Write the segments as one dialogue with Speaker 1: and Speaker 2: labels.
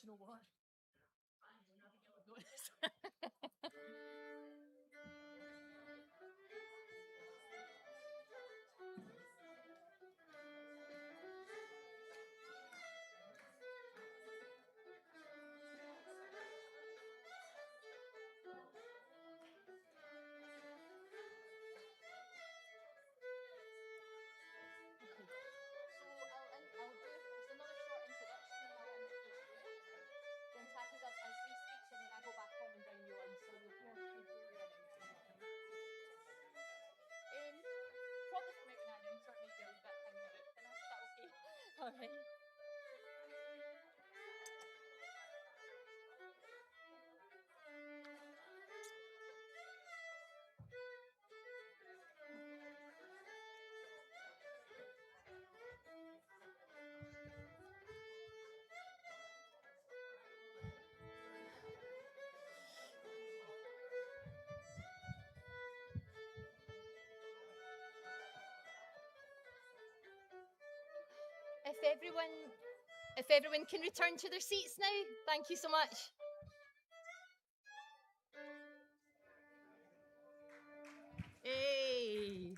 Speaker 1: you know what? All right. If everyone can return to their seats now, thank you so much. Hey.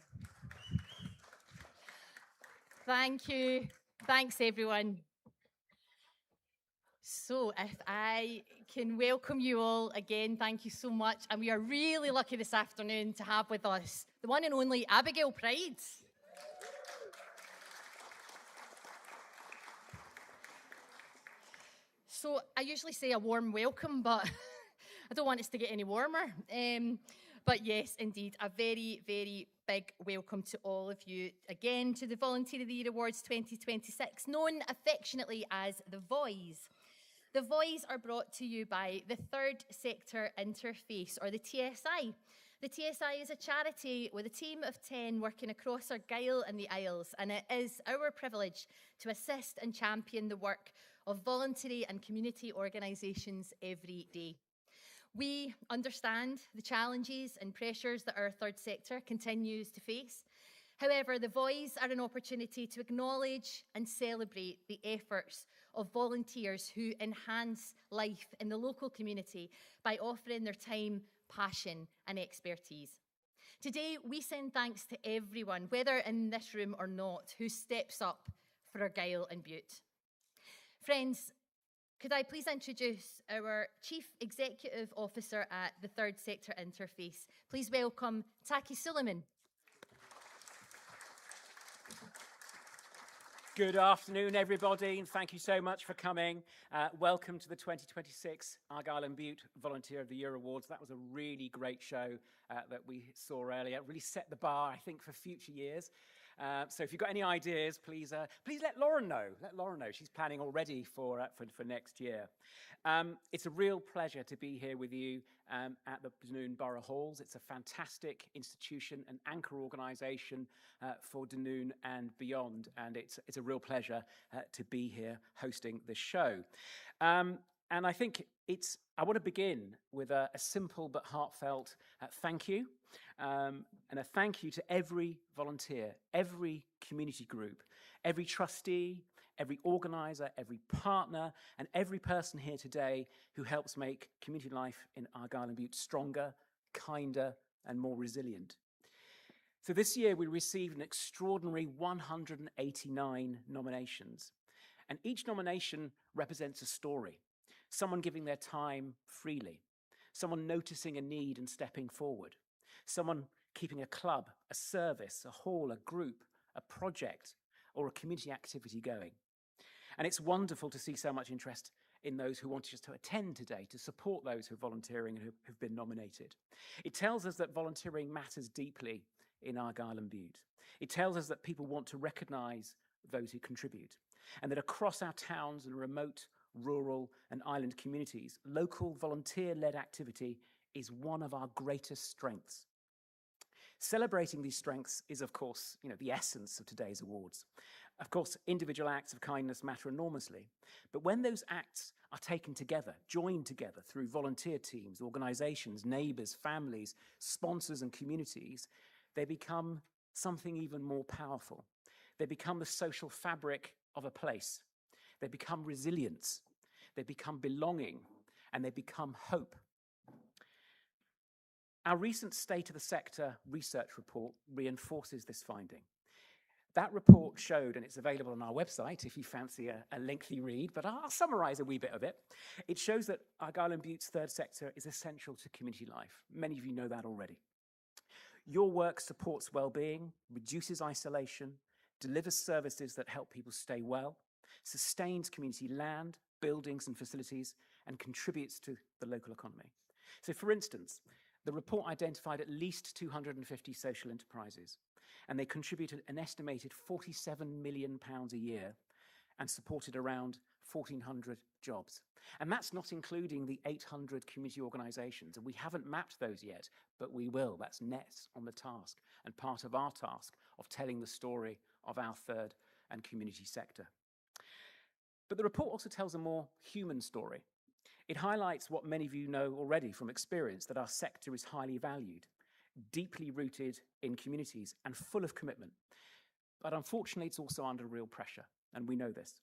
Speaker 1: Thank you. Thanks, everyone. So, if I can welcome you all again, thank you so much. And we are really lucky this afternoon to have with us the one and only Abigail Pride. So, I usually say a warm welcome, but I don't want us to get any warmer. But yes, indeed, a very, very big welcome to all of you again to the Volunteer of the Year Awards 2026, known affectionately as the Voies. The Voies are brought to you by the Third Sector Interface, or the TSI. The TSI is a charity with a team of 10 working across Argyll and the Isles, and it is our privilege to assist and champion the work of voluntary and community organisations every day. We understand the challenges and pressures that our third sector continues to face. However, the Voies are an opportunity to acknowledge and celebrate the efforts of volunteers who enhance life in the local community by offering their time, passion, and expertise. Today, we send thanks to everyone, whether in this room or not, who steps up for Argyll and Bute. Friends, could I please introduce our Chief Executive Officer at the Third Sector Interface. Please welcome Taki Suleiman.
Speaker 2: Good afternoon, everybody, and thank you so much for coming. Welcome to the 2026 Argyll and Bute Volunteer of the Year Awards. That was a really great show that we saw earlier. It really set the bar, I think, for future years. So if you've got any ideas, please let Lauren know. Let Lauren know. She's planning already for next year. It's a real pleasure to be here with you at the Dunoon Borough Halls. It's a fantastic institution, an anchor organisation for Dunoon and beyond, and it's a real pleasure to be here hosting the show. And I think I want to begin with a simple but heartfelt thank you. And a thank you to every volunteer, every community group, every trustee, every organiser, every partner, and every person here today who helps make community life in Argyll and Bute stronger, kinder, and more resilient. So this year we received an extraordinary 189 nominations, and each nomination represents a story. Someone giving their time freely, someone noticing a need and stepping forward, someone keeping a club, a service, a hall, a group, a project, or a community activity going. And it's wonderful to see so much interest in those who want just to attend today, to support those who are volunteering and who've been nominated. It tells us that volunteering matters deeply in Argyll and Bute. It tells us that people want to recognise those who contribute, and that across our towns and remote, rural and island communities, local volunteer-led activity is one of our greatest strengths. Celebrating these strengths is, of course, the essence of today's awards. Of course, individual acts of kindness matter enormously, but when those acts are taken together, joined together through volunteer teams, organisations, neighbours, families, sponsors and communities, they become something even more powerful. They become the social fabric of a place. They become resilience. They become belonging, and they become hope. Our recent State of the Sector research report reinforces this finding. That report showed, and it's available on our website if you fancy a lengthy read, but I'll summarise a wee bit of it. It shows that Argyll and Bute's third sector is essential to community life. Many of you know that already. Your work supports well-being, reduces isolation, delivers services that help people stay well, sustains community land, buildings and facilities, and contributes to the local economy. So for instance, the report identified at least 250 social enterprises, and they contributed an estimated £47 million a year and supported around 1,400 jobs. And that's not including the 800 community organisations, and we haven't mapped those yet, but we will. That's next on the task, and part of our task of telling the story of our third and community sector. But the report also tells a more human story. It highlights what many of you know already from experience, that our sector is highly valued, deeply rooted in communities and full of commitment. But unfortunately, it's also under real pressure, and we know this.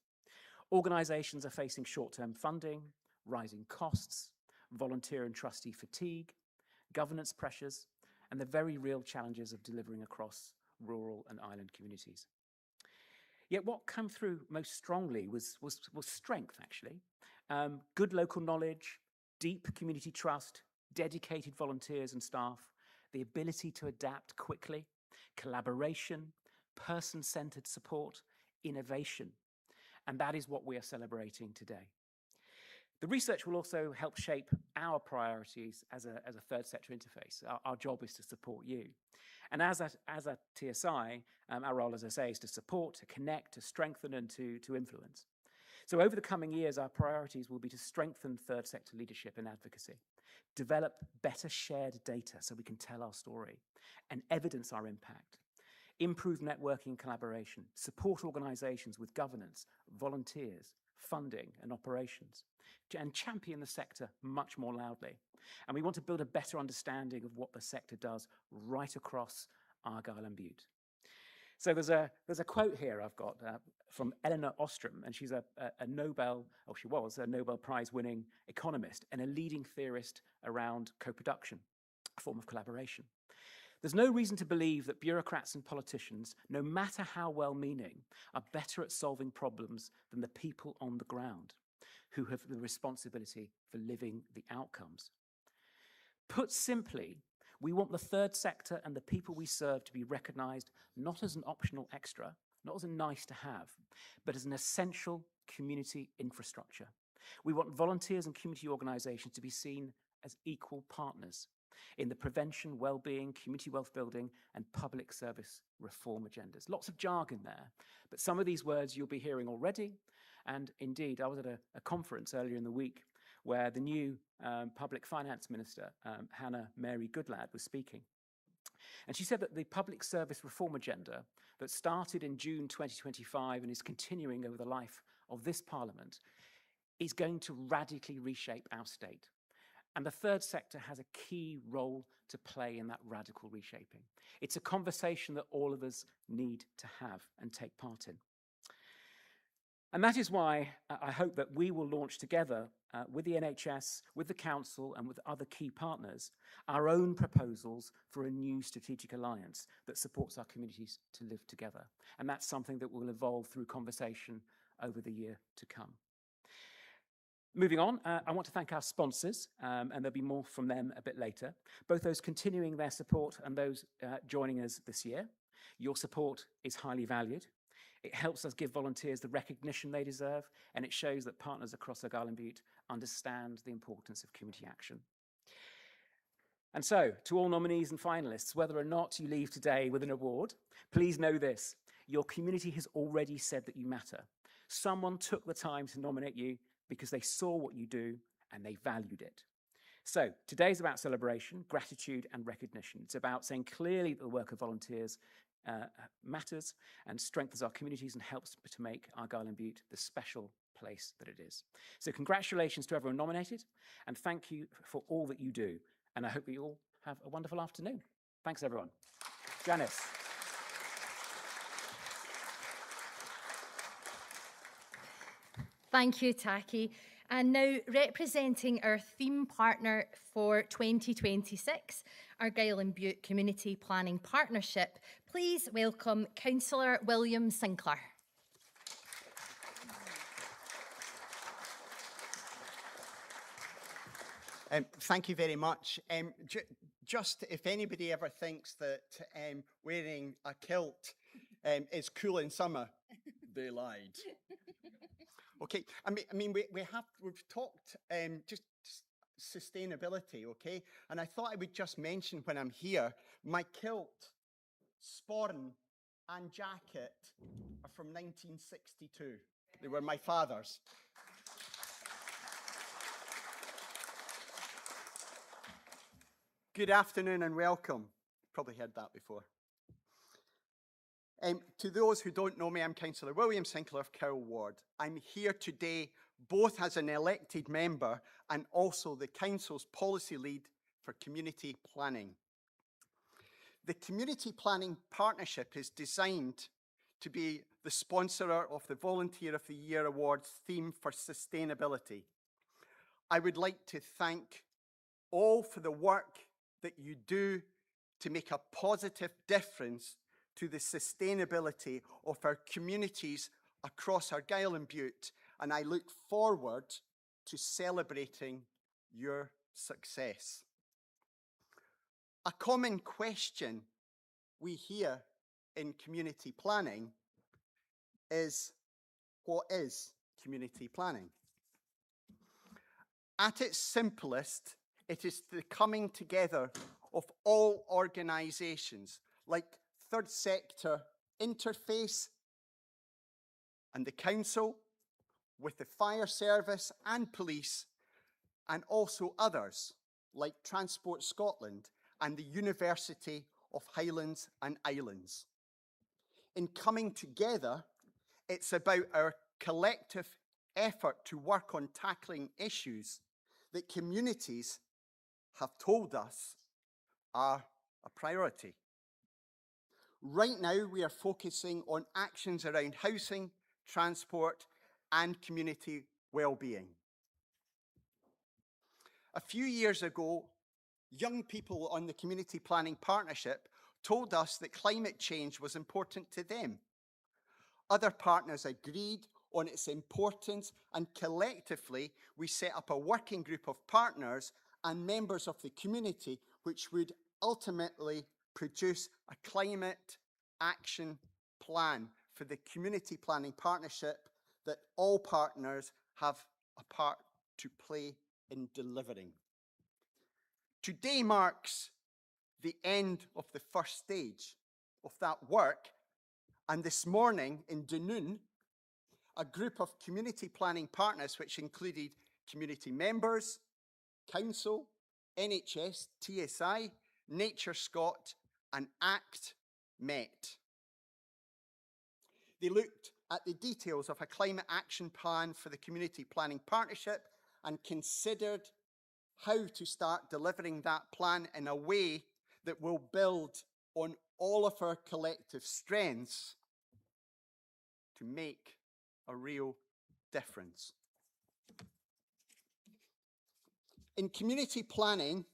Speaker 2: Organisations are facing short-term funding, rising costs, volunteer and trustee fatigue, governance pressures, and the very real challenges of delivering across rural and island communities. Yet what came through most strongly was strength, actually. Good local knowledge, deep community trust, dedicated volunteers and staff, the ability to adapt quickly, collaboration, person-centred support, innovation. And that is what we are celebrating today. The research will also help shape our priorities as a third sector interface. Our job is to support you. And as a TSI, our role, as I say, is to support, to connect, to strengthen, and to influence. So over the coming years, our priorities will be to strengthen third sector leadership and advocacy, develop better shared data so we can tell our story, and evidence our impact, improve networking and collaboration, support organisations with governance, volunteers, funding and operations, and champion the sector much more loudly. And we want to build a better understanding of what the sector does right across Argyll and Bute. So there's a quote here I've got from Eleanor Ostrom, and she's she was a Nobel Prize winning economist and a leading theorist around co-production, a form of collaboration. There's no reason to believe that bureaucrats and politicians, no matter how well-meaning, are better at solving problems than the people on the ground, who have the responsibility for living the outcomes. Put simply, we want the third sector and the people we serve to be recognised not as an optional extra, not as a nice to have, but as an essential community infrastructure. We want volunteers and community organisations to be seen as equal partners in the prevention, well-being, community wealth building and public service reform agendas. Lots of jargon there, but some of these words you'll be hearing already. And indeed, I was at a conference earlier in the week where the new Public Finance Minister, Hannah Mary Goodlad, was speaking. And she said that the public service reform agenda that started in June 2025 and is continuing over the life of this Parliament is going to radically reshape our state. And the third sector has a key role to play in that radical reshaping. It's a conversation that all of us need to have and take part in. And that is why I hope that we will launch together with the NHS, with the Council and with other key partners, our own proposals for a new strategic alliance that supports our communities to live together. And that's something that will evolve through conversation over the year to come. Moving on, I want to thank our sponsors, and there'll be more from them a bit later, both those continuing their support and those joining us this year. Your support is highly valued. It helps us give volunteers the recognition they deserve, and it shows that partners across Argyll and Bute understand the importance of community action. And so, to all nominees and finalists, whether or not you leave today with an award, please know this: your community has already said that you matter. Someone took the time to nominate you because they saw what you do and they valued it. So, today's about celebration, gratitude and recognition. It's about saying clearly that the work of volunteers matters and strengthens our communities and helps to make Argyll and Bute the special place that it is. So congratulations to everyone nominated, and thank you for all that you do. And I hope you all have a wonderful afternoon. Thanks, everyone. Janice.
Speaker 1: Thank you, Taki. And now, representing our theme partner for 2026, Argyll and Bute Community Planning Partnership, please welcome Councillor William Sinclair.
Speaker 3: Thank you very much. Just if anybody ever thinks that wearing a kilt is cool in summer, they lied. Okay, we've talked just sustainability, okay? And I thought I would just mention when I'm here, my kilt, sporran and jacket are from 1962. They were my father's. Good afternoon and welcome. Probably heard that before. To those who don't know me, I'm Councillor William Sinclair of Cowell Ward. I'm here today both as an elected member and also the Council's policy lead for community planning. The Community Planning Partnership is designed to be the sponsor of the Volunteer of the Year Awards theme for sustainability. I would like to thank all for the work that you do to make a positive difference to the sustainability of our communities across Argyll and Bute, and I look forward to celebrating your success. A common question we hear in community planning is, what is community planning? At its simplest, it is the coming together of all organisations like third sector interface and the council with the fire service and police, and also others like Transport Scotland and the University of Highlands and Islands. In coming together, it's about our collective effort to work on tackling issues that communities have told us are a priority. Right now, we are focusing on actions around housing, transport, and community well-being. A few years ago, young people on the Community Planning Partnership told us that climate change was important to them. Other partners agreed on its importance, and collectively, we set up a working group of partners and members of the community, which would ultimately produce a climate action plan for the Community Planning Partnership that all partners have a part to play in delivering. Today marks the end of the first stage of that work, and this morning in Dunoon, a group of community planning partners, which included community members, council, NHS, TSI, Nature Scot, and ACT met. They looked at the details of a climate action plan for the Community Planning Partnership and considered how to start delivering that plan in a way that will build on all of our collective strengths to make a real difference. In community planning,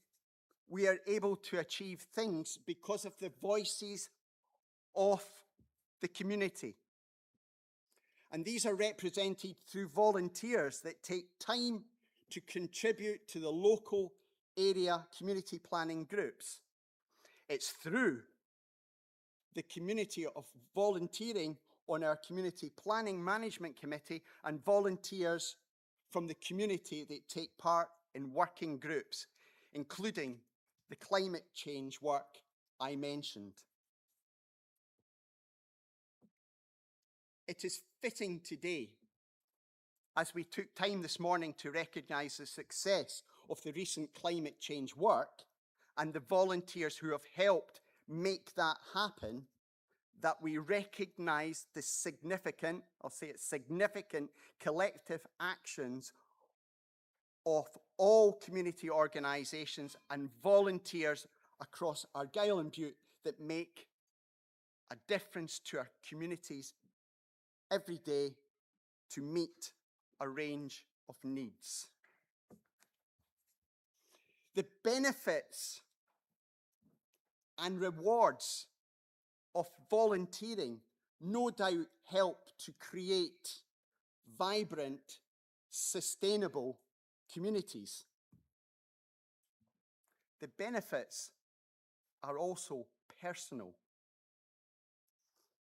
Speaker 3: we are able to achieve things because of the voices of the community. And these are represented through volunteers that take time to contribute to the local area community planning groups. It's through the community of volunteering on our Community Planning Management Committee and volunteers from the community that take part in working groups, including the climate change work I mentioned. It is fitting today, as we took time this morning to recognise the success of the recent climate change work and the volunteers who have helped make that happen, that we recognise the significant, I'll say it, significant collective actions of all community organisations and volunteers across Argyll and Bute that make a difference to our communities every day to meet a range of needs. The benefits and rewards of volunteering no doubt help to create vibrant, sustainable communities. The benefits are also personal.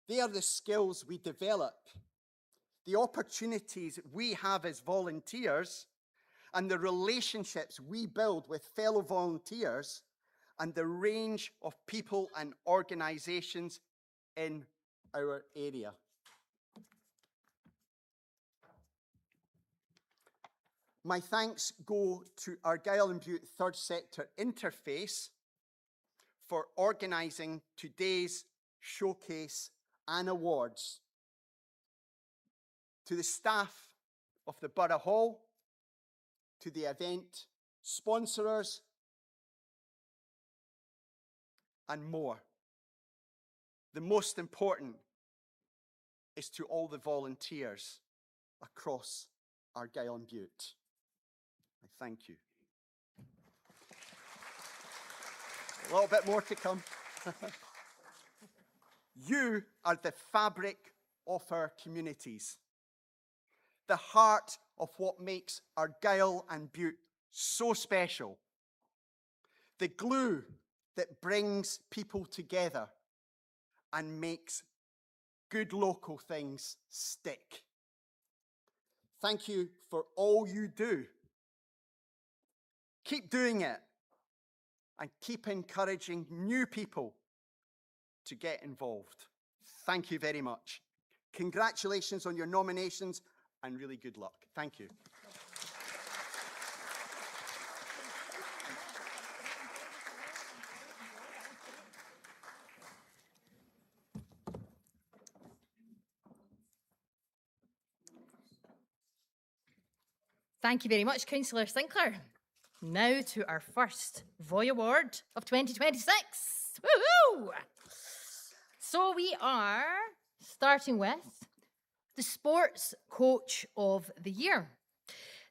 Speaker 3: They are the skills we develop, the opportunities we have as volunteers, and the relationships we build with fellow volunteers, and the range of people and organisations in our area. My thanks go to Argyll and Bute Third Sector Interface for organising today's showcase and awards, to the staff of the Burgh Hall, to the event sponsors, and more. The most important is to all the volunteers across Argyll and Bute. I thank you. A little bit more to come. You are the fabric of our communities, the heart of what makes Argyll and Bute so special, the glue that brings people together and makes good local things stick. Thank you for all you do. Keep doing it and keep encouraging new people to get involved. Thank you very much. Congratulations on your nominations and really good luck. Thank you.
Speaker 1: Thank you very much, Councillor Sinclair. Now to our first Voy Award of 2026. Woohoo! So we are starting with the Sports Coach of the Year.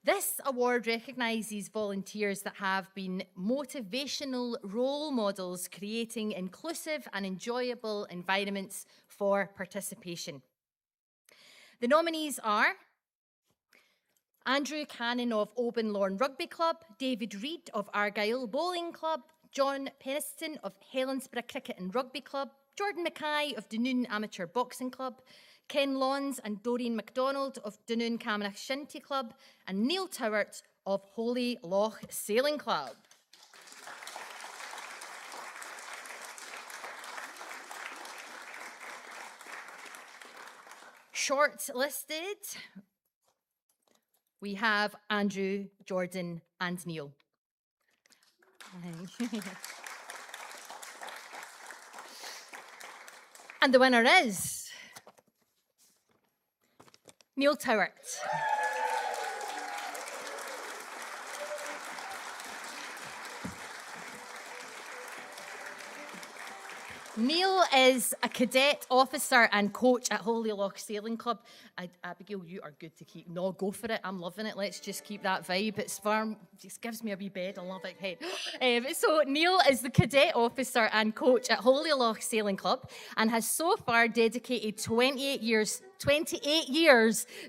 Speaker 1: This award recognises volunteers that have been motivational role models, creating inclusive and enjoyable environments for participation. The nominees are Andrew Cannon of Oban Lorne Rugby Club, David Reid of Argyll Bowling Club, John Peniston of Helensburgh Cricket and Rugby Club, Jordan Mackay of Dunoon Amateur Boxing Club, Ken Lawns and Doreen MacDonald of Dunoon Camanachd Shinty Club, and Neil Towert of Holy Loch Sailing Club. Shortlisted, we have Andrew, Jordan, and Neil. And the winner is Neil Towert. Neil is a cadet officer and coach at Holy Loch Sailing Club. Abigail, you are good to keep. No, go for it. I'm loving it. Let's just keep that vibe. It's firm. Just gives me a wee bed. I love it. Hey. So Neil is the cadet officer and coach at Holy Loch Sailing Club and has so far dedicated 28 years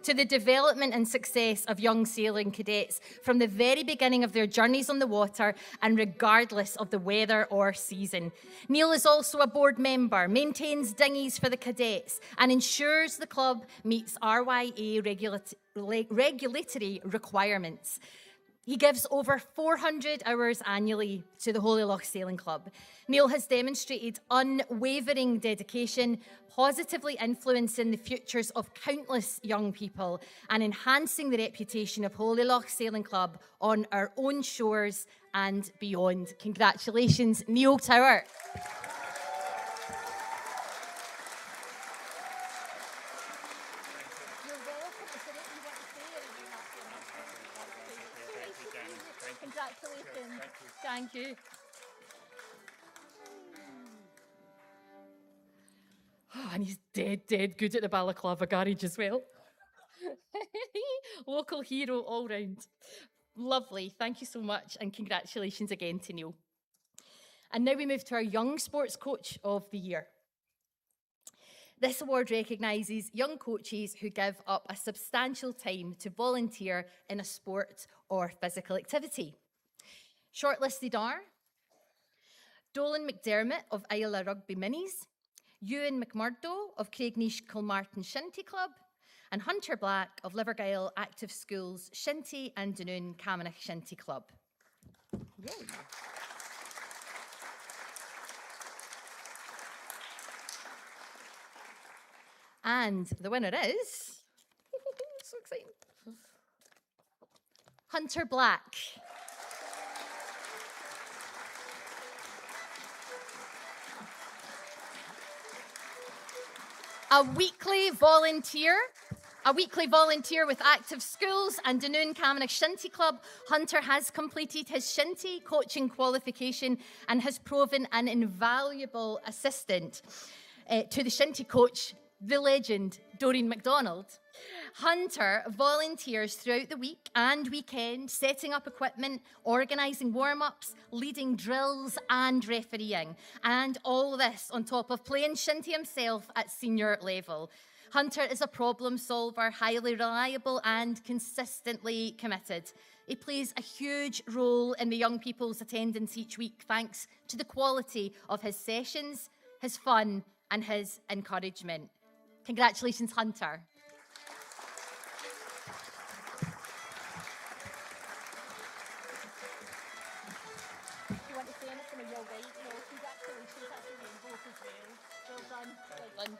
Speaker 1: to the development and success of young sailing cadets from the very beginning of their journeys on the water and regardless of the weather or season. Neil is also a board member, maintains dinghies for the cadets and ensures the club meets RYA regulatory requirements. He gives over 400 hours annually to the Holy Loch Sailing Club. Neil has demonstrated unwavering dedication, positively influencing the futures of countless young people and enhancing the reputation of Holy Loch Sailing Club on our own shores and beyond. Congratulations, Neil Towert. Congratulations. Thank you. Oh, and he's dead good at the balaclava garage as well. Local hero all round. Lovely. Thank you so much, and congratulations again to Neil. And now we move to our Young Sports Coach of the Year. This award recognises young coaches who give up a substantial time to volunteer in a sport or physical activity. Shortlisted are Dolan McDermott of Isla Rugby Minis, Ewan McMurdo of Craignish Kilmartin Shinty Club, and Hunter Black of Livergyle Active Schools Shinty and Dunoon Camanachd Shinty Club. Yay. And the winner is, so exciting, Hunter Black. A weekly volunteer with Active Schools and Dunoon Camanachd Shinty Club, Hunter has completed his Shinty coaching qualification and has proven an invaluable assistant to the Shinty coach, the legend, Doreen MacDonald. Hunter volunteers throughout the week and weekend, setting up equipment, organising warm-ups, leading drills and refereeing. And all this on top of playing Shinty himself at senior level. Hunter is a problem solver, highly reliable and consistently committed. He plays a huge role in the young people's attendance each week, thanks to the quality of his sessions, his fun and his encouragement. Congratulations, Hunter. Do you want to say anything when you're right? No, congratulations, that's a rainbow as well. Well done, well done.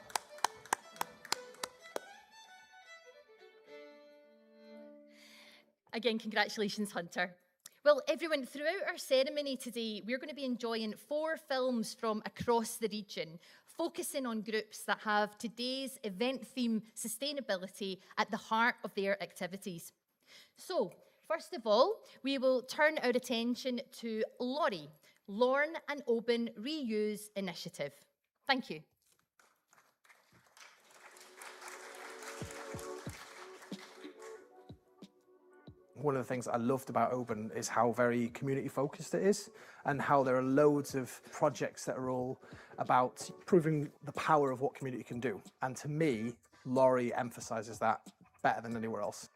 Speaker 1: Again, congratulations, Hunter. Well, everyone, throughout our ceremony today, we're going to be enjoying 4 films from across the region, focusing on groups that have today's event theme, sustainability, at the heart of their activities. So, first of all, we will turn our attention to LORI, Lorne and Oban Reuse Initiative. Thank you.
Speaker 4: One of the things I loved about Oban is how very community focused it is, and how there are loads of projects that are all about proving the power of what community can do. And to me, LORI emphasises that better than anywhere else.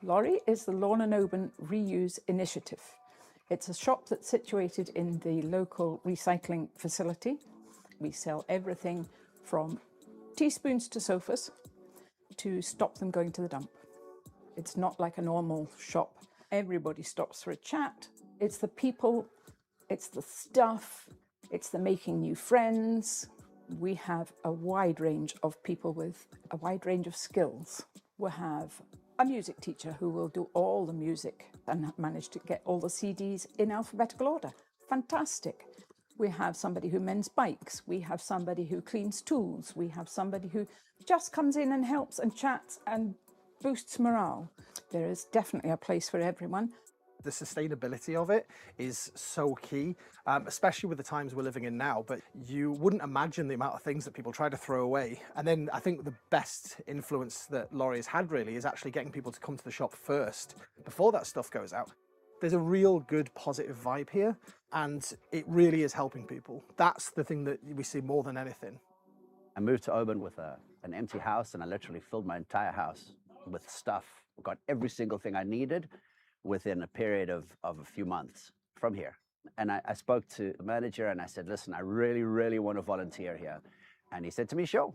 Speaker 5: LORI is the Lorne and Oban Reuse Initiative. It's a shop that's situated in the local recycling facility. We sell everything from teaspoons to sofas to stop them going to the dump. It's not like a normal shop. Everybody stops for a chat. It's the people, it's the stuff, it's the making new friends. We have a wide range of people with a wide range of skills. We have a music teacher who will do all the music and manage to get all the CDs in alphabetical order. Fantastic. We have somebody who mends bikes. We have somebody who cleans tools. We have somebody who just comes in and helps and chats and boosts morale. There is definitely a place for everyone.
Speaker 4: The sustainability of it is so key, especially with the times we're living in now, but you wouldn't imagine the amount of things that people try to throw away. And then I think the best influence that LORI has had really is actually getting people to come to the shop first before that stuff goes out. There's a real good positive vibe here, and it really is helping people. That's the thing that we see more than anything.
Speaker 6: I moved to Oban with an empty house, and I literally filled my entire house with stuff. Got every single thing I needed within a period of a few months from here. And I spoke to the manager and I said, listen, I really, really want to volunteer here. And he said to me, sure.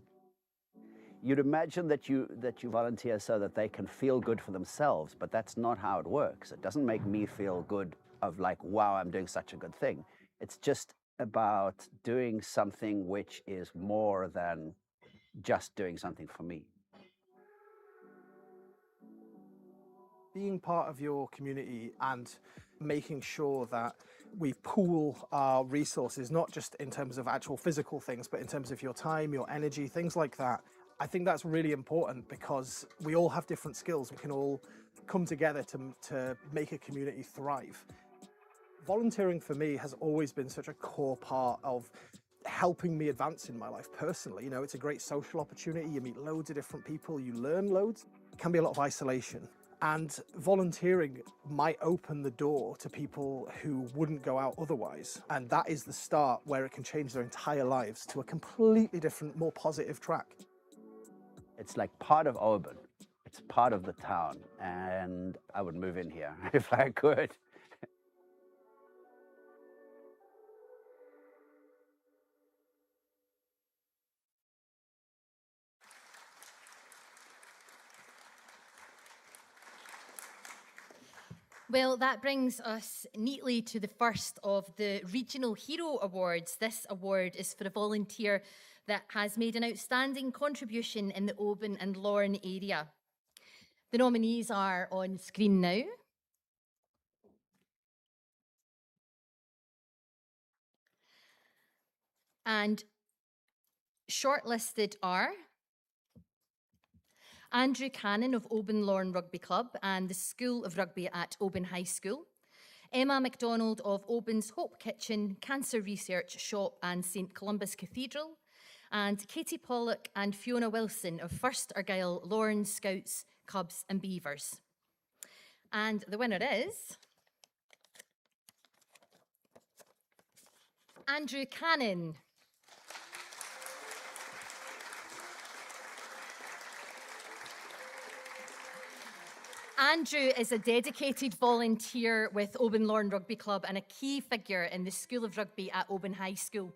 Speaker 6: You'd imagine that you volunteer so that they can feel good for themselves, but that's not how it works. It doesn't make me feel good of like, wow, I'm doing such a good thing. It's just about doing something which is more than just doing something for me.
Speaker 4: Being part of your community and making sure that we pool our resources, not just in terms of actual physical things, but in terms of your time, your energy, things like that. I think that's really important because we all have different skills. We can all come together to make a community thrive. Volunteering for me has always been such a core part of helping me advance in my life personally. You know, it's a great social opportunity. You meet loads of different people, you learn loads. can be a lot of isolation. And volunteering might open the door to people who wouldn't go out otherwise. And that is the start where it can change their entire lives to a completely different, more positive track.
Speaker 6: It's like part of Oban. It's part of the town. And I would move in here if I could.
Speaker 1: Well, that brings us neatly to the first of the Regional Hero Awards. This award is for a volunteer that has made an outstanding contribution in the Oban and Lorne area. The nominees are on screen now. And shortlisted are Andrew Cannon of Oban Lorne Rugby Club and the School of Rugby at Oban High School, Emma MacDonald of Oban's Hope Kitchen, Cancer Research Shop and St Columba's Cathedral, and Katie Pollock and Fiona Wilson of First Argyll Lorne Scouts, Cubs and Beavers. And the winner is Andrew Cannon. Andrew is a dedicated volunteer with Oban Lorne Rugby Club and a key figure in the School of Rugby at Oban High School.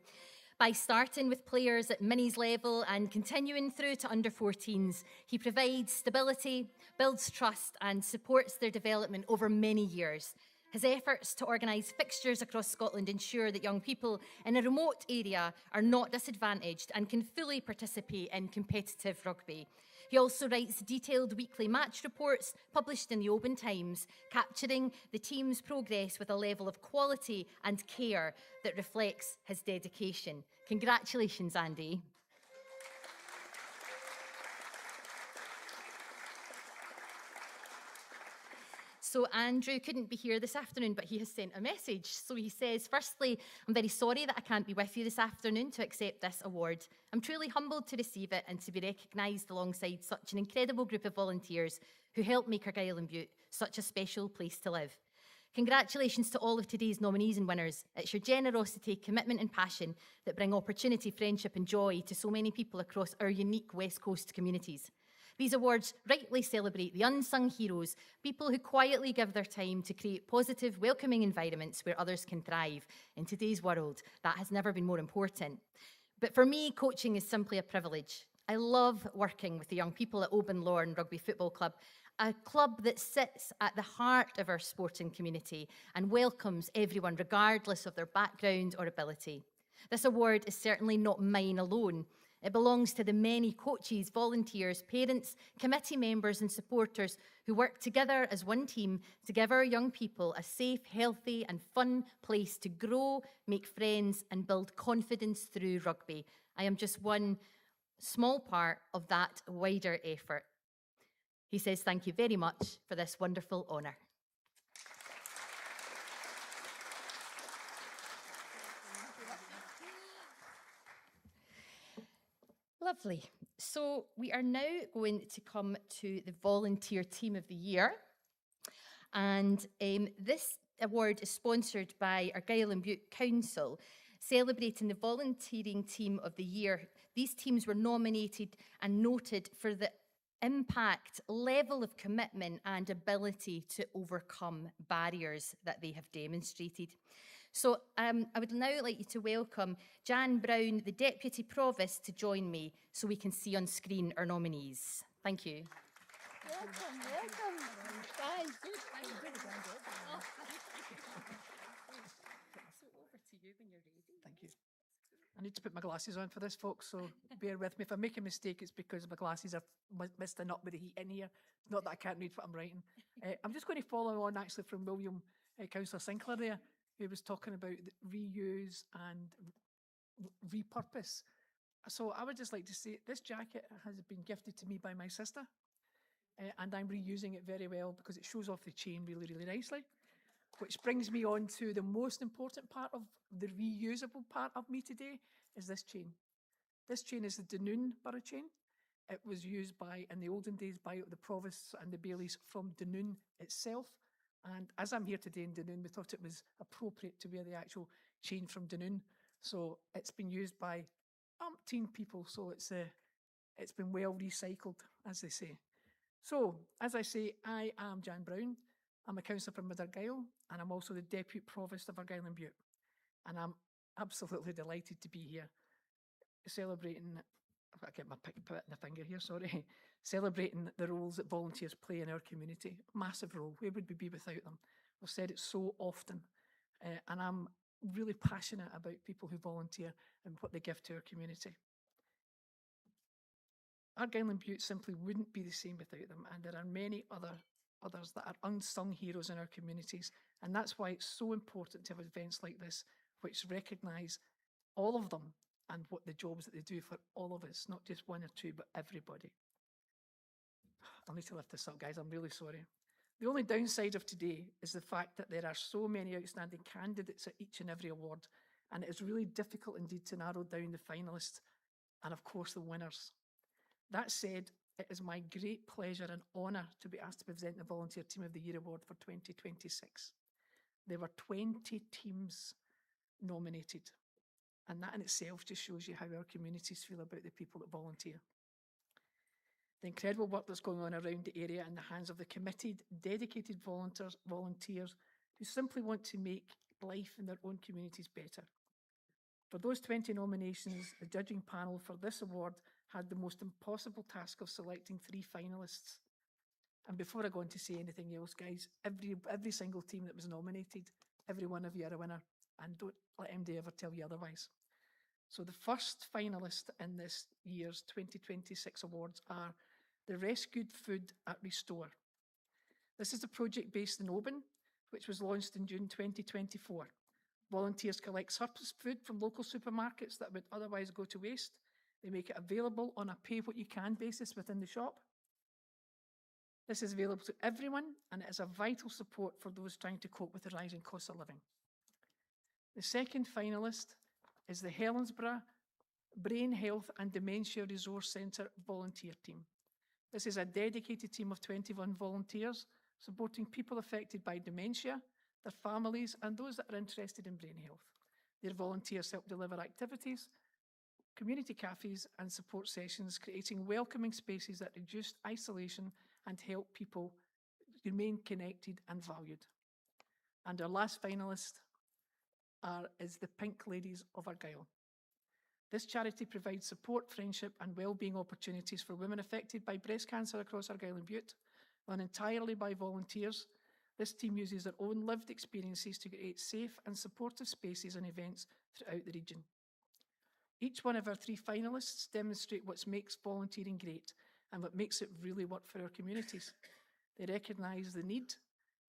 Speaker 1: By starting with players at minis level and continuing through to under-14s, he provides stability, builds trust and supports their development over many years. His efforts to organise fixtures across Scotland ensure that young people in a remote area are not disadvantaged and can fully participate in competitive rugby. He also writes detailed weekly match reports published in the Oban Times, capturing the team's progress with a level of quality and care that reflects his dedication. Congratulations, Andy. So Andrew couldn't be here this afternoon, but he has sent a message. So he says, firstly, I'm very sorry that I can't be with you this afternoon to accept this award. I'm truly humbled to receive it and to be recognised alongside such an incredible group of volunteers who helped make Argyll and Bute such a special place to live. Congratulations to all of today's nominees and winners. It's your generosity, commitment and passion that bring opportunity, friendship and joy to so many people across our unique West Coast communities. These awards rightly celebrate the unsung heroes, people who quietly give their time to create positive, welcoming environments where others can thrive. In today's world, that has never been more important. But for me, coaching is simply a privilege. I love working with the young people at Oban Lorne Rugby Football Club, a club that sits at the heart of our sporting community and welcomes everyone regardless of their background or ability. This award is certainly not mine alone. It belongs to the many coaches, volunteers, parents, committee members and supporters who work together as one team to give our young people a safe, healthy and fun place to grow, make friends and build confidence through rugby. I am just one small part of that wider effort. He says, thank you very much for this wonderful honour. Lovely. So we are now going to come to the Volunteer Team of the Year. And this award is sponsored by Argyll and Bute Council, celebrating the Volunteering Team of the Year. These teams were nominated and noted for the impact, level of commitment and ability to overcome barriers that they have demonstrated. So I would now like you to welcome Jan Brown, the Deputy Provost, to join me so we can see on screen our nominees. Thank you.
Speaker 7: Welcome, welcome. Guys,
Speaker 1: So over to you when you're ready.
Speaker 7: thank you. I need to put my glasses on for this, folks, so bear with me. If I make a mistake, it's because my glasses are misting up with the heat in here. It's not that I can't read what I'm writing. I'm just going to follow on, actually, from William, Councillor Sinclair there, who was talking about the reuse and repurpose. So I would just like to say this jacket has been gifted to me by my sister, and I'm reusing it very well because it shows off the chain really, really nicely. Which brings me on to the most important part of the reusable part of me today, is this chain. This chain is the Dunoon Burgh chain. It was used by, in the olden days, by the provosts and the bailies from Dunoon itself. And as I'm here today in Dunoon, we thought it was appropriate to wear the actual chain from Dunoon. So it's been used by umpteen people. So it's been well recycled, as they say. So, as I say, I am Jan Brown. I'm a councillor from Argyll, and I'm also the Deputy Provost of Argyll and Bute. And I'm absolutely delighted to be here, celebrating, I've got to get my put in the finger here, sorry, celebrating the roles that volunteers play in our community. Massive role. Where would we be without them? We've said it so often, and I'm really passionate about people who volunteer and what they give to our community. Argyll and Bute simply wouldn't be the same without them, and there are many others that are unsung heroes in our communities, and that's why it's so important to have events like this which recognise all of them and what the jobs that they do for all of us, not just one or two, but everybody. I need to lift this up, guys, I'm really sorry. The only downside of today is the fact that there are so many outstanding candidates at each and every award, and it is really difficult indeed to narrow down the finalists and, of course, the winners. That said, it is my great pleasure and honour to be asked to present the Volunteer Team of the Year Award for 2026. There were 20 teams nominated, and that in itself just shows you how our communities feel about the people that volunteer. The incredible work that's going on around the area in the hands of the committed, dedicated volunteers who simply want to make life in their own communities better. For those 20 nominations, the judging panel for this award had the most impossible task of selecting 3 finalists. And before I go on to say anything else, guys, every single team that was nominated, every one of you are a winner, and don't let MD ever tell you otherwise. So the first finalist in this year's 2026 awards are the Rescued Food at Restore. This is a project based in Oban, which was launched in June 2024. Volunteers collect surplus food from local supermarkets that would otherwise go to waste. They make it available on a pay-what-you-can basis within the shop. This is available to everyone, and it is a vital support for those trying to cope with the rising cost of living. The second finalist is the Helensburgh Brain Health and Dementia Resource Centre volunteer team. This is a dedicated team of 21 volunteers supporting people affected by dementia, their families, and those that are interested in brain health. Their volunteers help deliver activities, community cafes and support sessions, creating welcoming spaces that reduce isolation and help people remain connected and valued. And our last finalist is the Pink Ladies of Argyll. This charity provides support, friendship and wellbeing opportunities for women affected by breast cancer across Argyll and Bute. Run entirely by volunteers, this team uses their own lived experiences to create safe and supportive spaces and events throughout the region. Each one of our 3 finalists demonstrate what makes volunteering great and what makes it really work for our communities. They recognise the need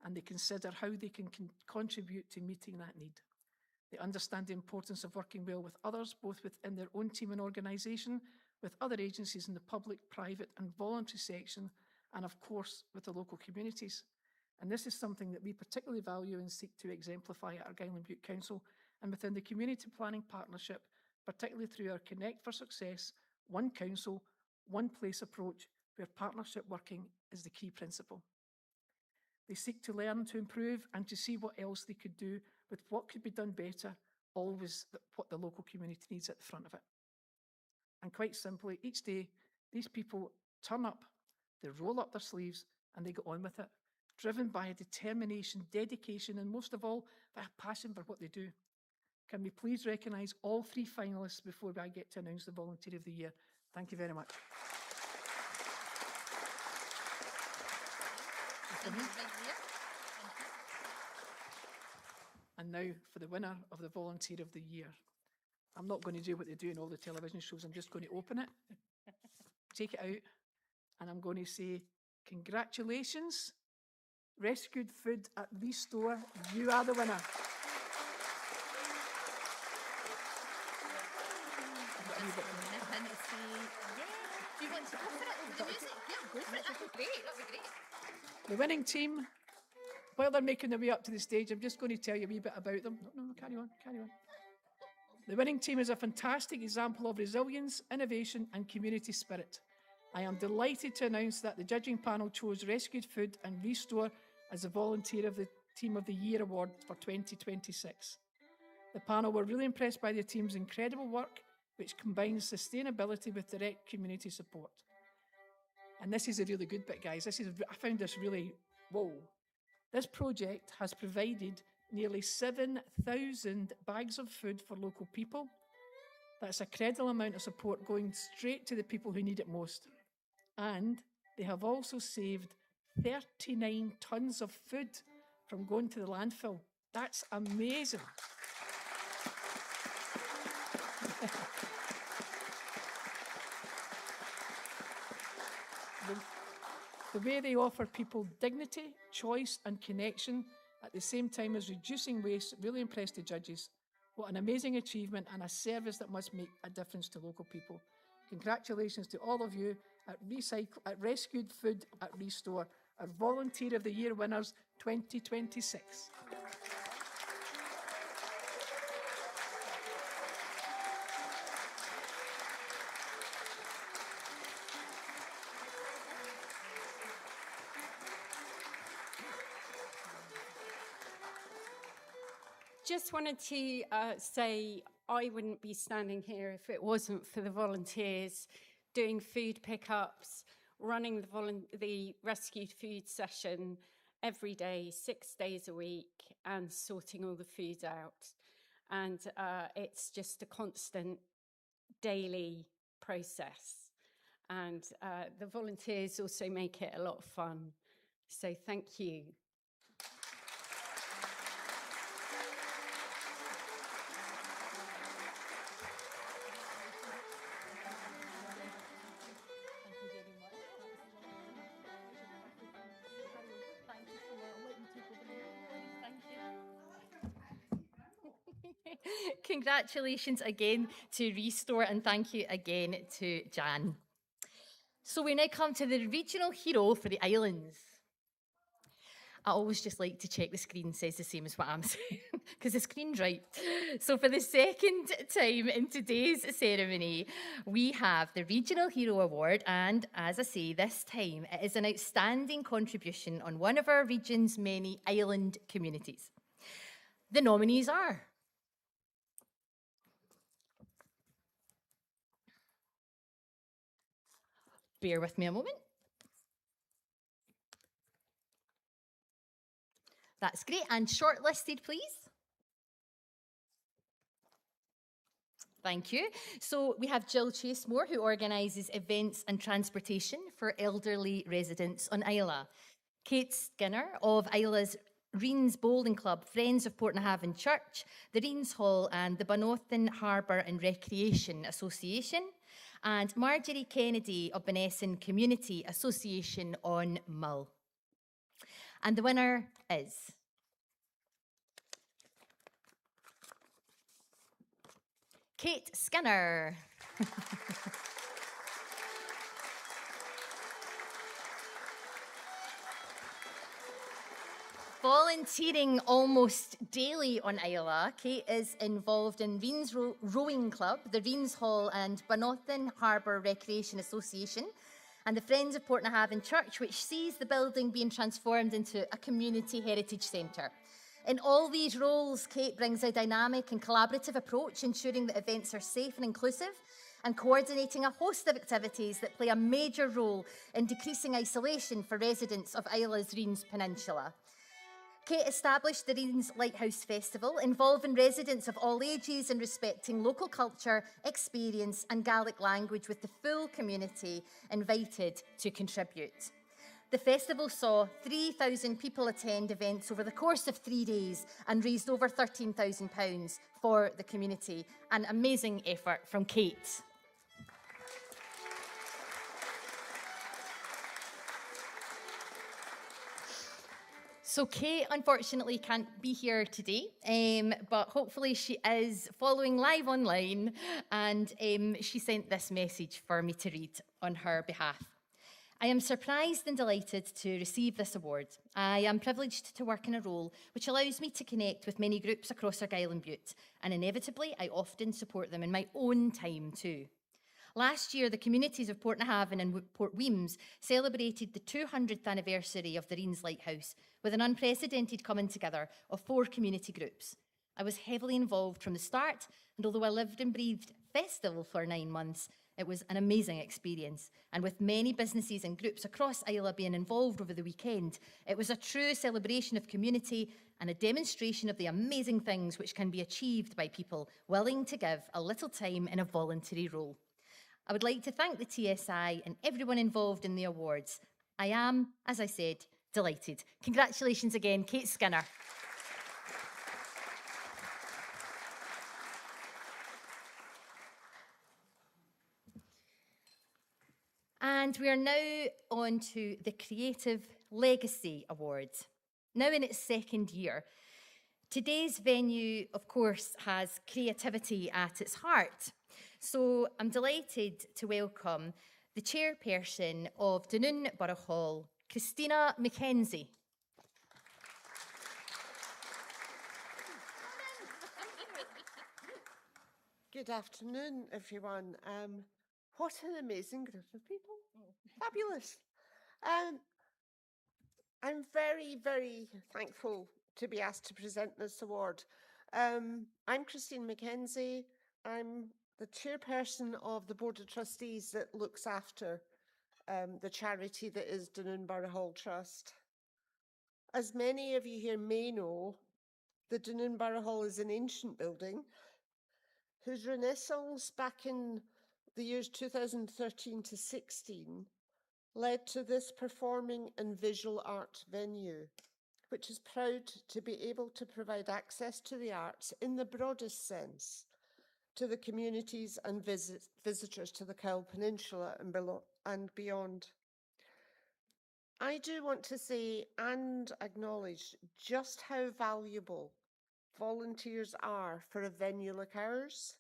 Speaker 7: and they consider how they can contribute to meeting that need. They understand the importance of working well with others, both within their own team and organisation, with other agencies in the public, private and voluntary section, and of course with the local communities. And this is something that we particularly value and seek to exemplify at Argyll and Bute Council and within the Community Planning Partnership, particularly through our Connect for Success, One Council, One Place approach, where partnership working is the key principle. They seek to learn, to improve and to see what else they could do with what could be done better, always what the local community needs at the front of it. And quite simply, each day, these people turn up, they roll up their sleeves and they get on with it, driven by a determination, dedication, and most of all, by a passion for what they do. Can we please recognise all 3 finalists before I get to announce the Volunteer of the Year? Thank you very much. And now for the winner of the Volunteer of the Year. I'm not going to do what they do in all the television shows. I'm just going to open it, take it out, and I'm going to say, congratulations, Rescued Food at Restore, you are the winner.
Speaker 1: Do you want to go for it over the music? Yeah, go for it. That'd be great. That'd be great.
Speaker 7: The winning team, while they're making their way up to the stage, I'm just going to tell you a wee bit about them. No, carry on, carry on. The winning team is a fantastic example of resilience, innovation and community spirit. I am delighted to announce that the judging panel chose Rescued Food and Restore as the Volunteer of the Team of the Year award for 2026. The panel were really impressed by the team's incredible work, which combines sustainability with direct community support. And this is a really good bit, guys. I found this really, whoa. This project has provided nearly 7,000 bags of food for local people. That's a credible amount of support going straight to the people who need it most. And they have also saved 39 tons of food from going to the landfill. That's amazing. The way they offer people dignity, choice and connection at the same time as reducing waste really impressed the judges. What an amazing achievement and a service that must make a difference to local people. Congratulations to all of you at Rescued Food at Restore, our Volunteer of the Year winners 2026.
Speaker 8: Just wanted to say I wouldn't be standing here if it wasn't for the volunteers doing food pickups, running the rescued food session every day, 6 days a week, and sorting all the food out. And it's just a constant daily process. And the volunteers also make it a lot of fun. So thank you.
Speaker 1: Congratulations again to Restore and thank you again to Jan. So we now come to the regional hero for the islands. I always just like to check the screen says the same as what I'm saying, because the screen's right. So for the second time in today's ceremony, we have the Regional Hero Award, and as I say, this time it is an outstanding contribution on one of our region's many island communities. The nominees are bear with me a moment. That's great. And shortlisted, please. Thank you. So we have Jill Chasemore, who organises events and transportation for elderly residents on Isla. Kate Skinner of Isla's Reens Bowling Club, Friends of Portnahavon Church, the Reens Hall and the Bonothan Harbour and Recreation Association. And Marjorie Kennedy of Benesson Community Association on Mull. And the winner is Kate Skinner. Volunteering almost daily on Isla, Kate is involved in Reens Rowing Club, the Reens Hall and Bonothan Harbour Recreation Association, and the Friends of Portnahavon Church, which sees the building being transformed into a community heritage centre. In all these roles, Kate brings a dynamic and collaborative approach, ensuring that events are safe and inclusive, and coordinating a host of activities that play a major role in decreasing isolation for residents of Isla's Reens Peninsula. Kate established the Reens Lighthouse Festival, involving residents of all ages and respecting local culture, experience and Gaelic language, with the full community invited to contribute. The festival saw 3,000 people attend events over the course of 3 days and raised over £13,000 for the community. An amazing effort from Kate. So Kate, unfortunately, can't be here today, but hopefully she is following live online, and she sent this message for me to read on her behalf. I am surprised and delighted to receive this award. I am privileged to work in a role which allows me to connect with many groups across Argyll and Bute, and inevitably I often support them in my own time too. Last year, the communities of Portnahaven and Port Weems celebrated the 200th anniversary of the Reens Lighthouse with an unprecedented coming together of 4 community groups. I was heavily involved from the start, and although I lived and breathed festival for 9 months, it was an amazing experience. And with many businesses and groups across Islay being involved over the weekend, it was a true celebration of community and a demonstration of the amazing things which can be achieved by people willing to give a little time in a voluntary role. I would like to thank the TSI and everyone involved in the awards. I am, as I said, delighted. Congratulations again, Kate Skinner. And we are now on to the Creative Legacy Awards, now in its 2nd year. Today's venue, of course, has creativity at its heart. So I'm delighted to welcome the chairperson of Dunoon Borough Hall, Christina Mackenzie.
Speaker 9: Good afternoon, everyone. What an amazing group of people. Fabulous. I'm very, very thankful to be asked to present this award. I'm Christine Mackenzie. I'm the chairperson of the Board of Trustees that looks after the charity that is Dunoon Borough Hall Trust. As many of you here may know, the Dunoon Borough Hall is an ancient building whose renaissance back in the years 2013 to 16 led to this performing and visual art venue, which is proud to be able to provide access to the arts in the broadest sense to the communities and visitors to the Cowal Peninsula and beyond. I do want to say and acknowledge just how valuable volunteers are for a venue like ours,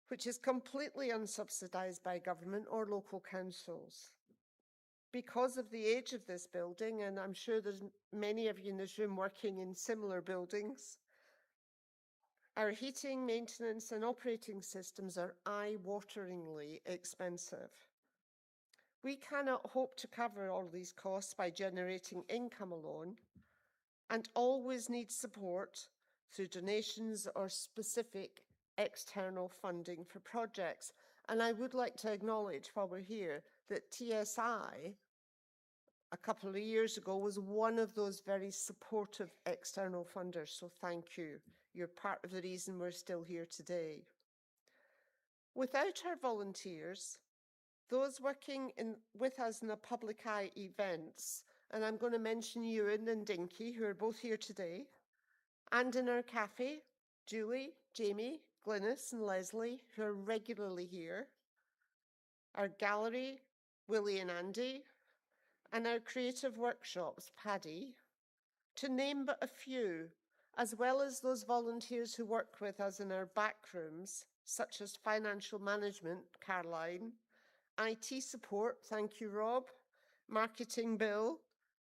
Speaker 9: which is completely unsubsidised by government or local councils. Because of the age of this building, and I'm sure there's many of you in this room working in similar buildings, our heating, maintenance and operating systems are eye-wateringly expensive. We cannot hope to cover all these costs by generating income alone, and always need support through donations or specific external funding for projects. And I would like to acknowledge while we're here that TSI a couple of years ago was one of those very supportive external funders. So thank you. You're part of the reason we're still here today. Without our volunteers, those working with us in the public eye events, and I'm going to mention Ewan and Dinky, who are both here today, and in our cafe, Julie, Jamie, Glynis and Leslie, who are regularly here, our gallery, Willie and Andy, and our creative workshops, Paddy, to name but a few, as well as those volunteers who work with us in our back rooms, such as financial management, Caroline, IT support, thank you, Rob, marketing, Bill,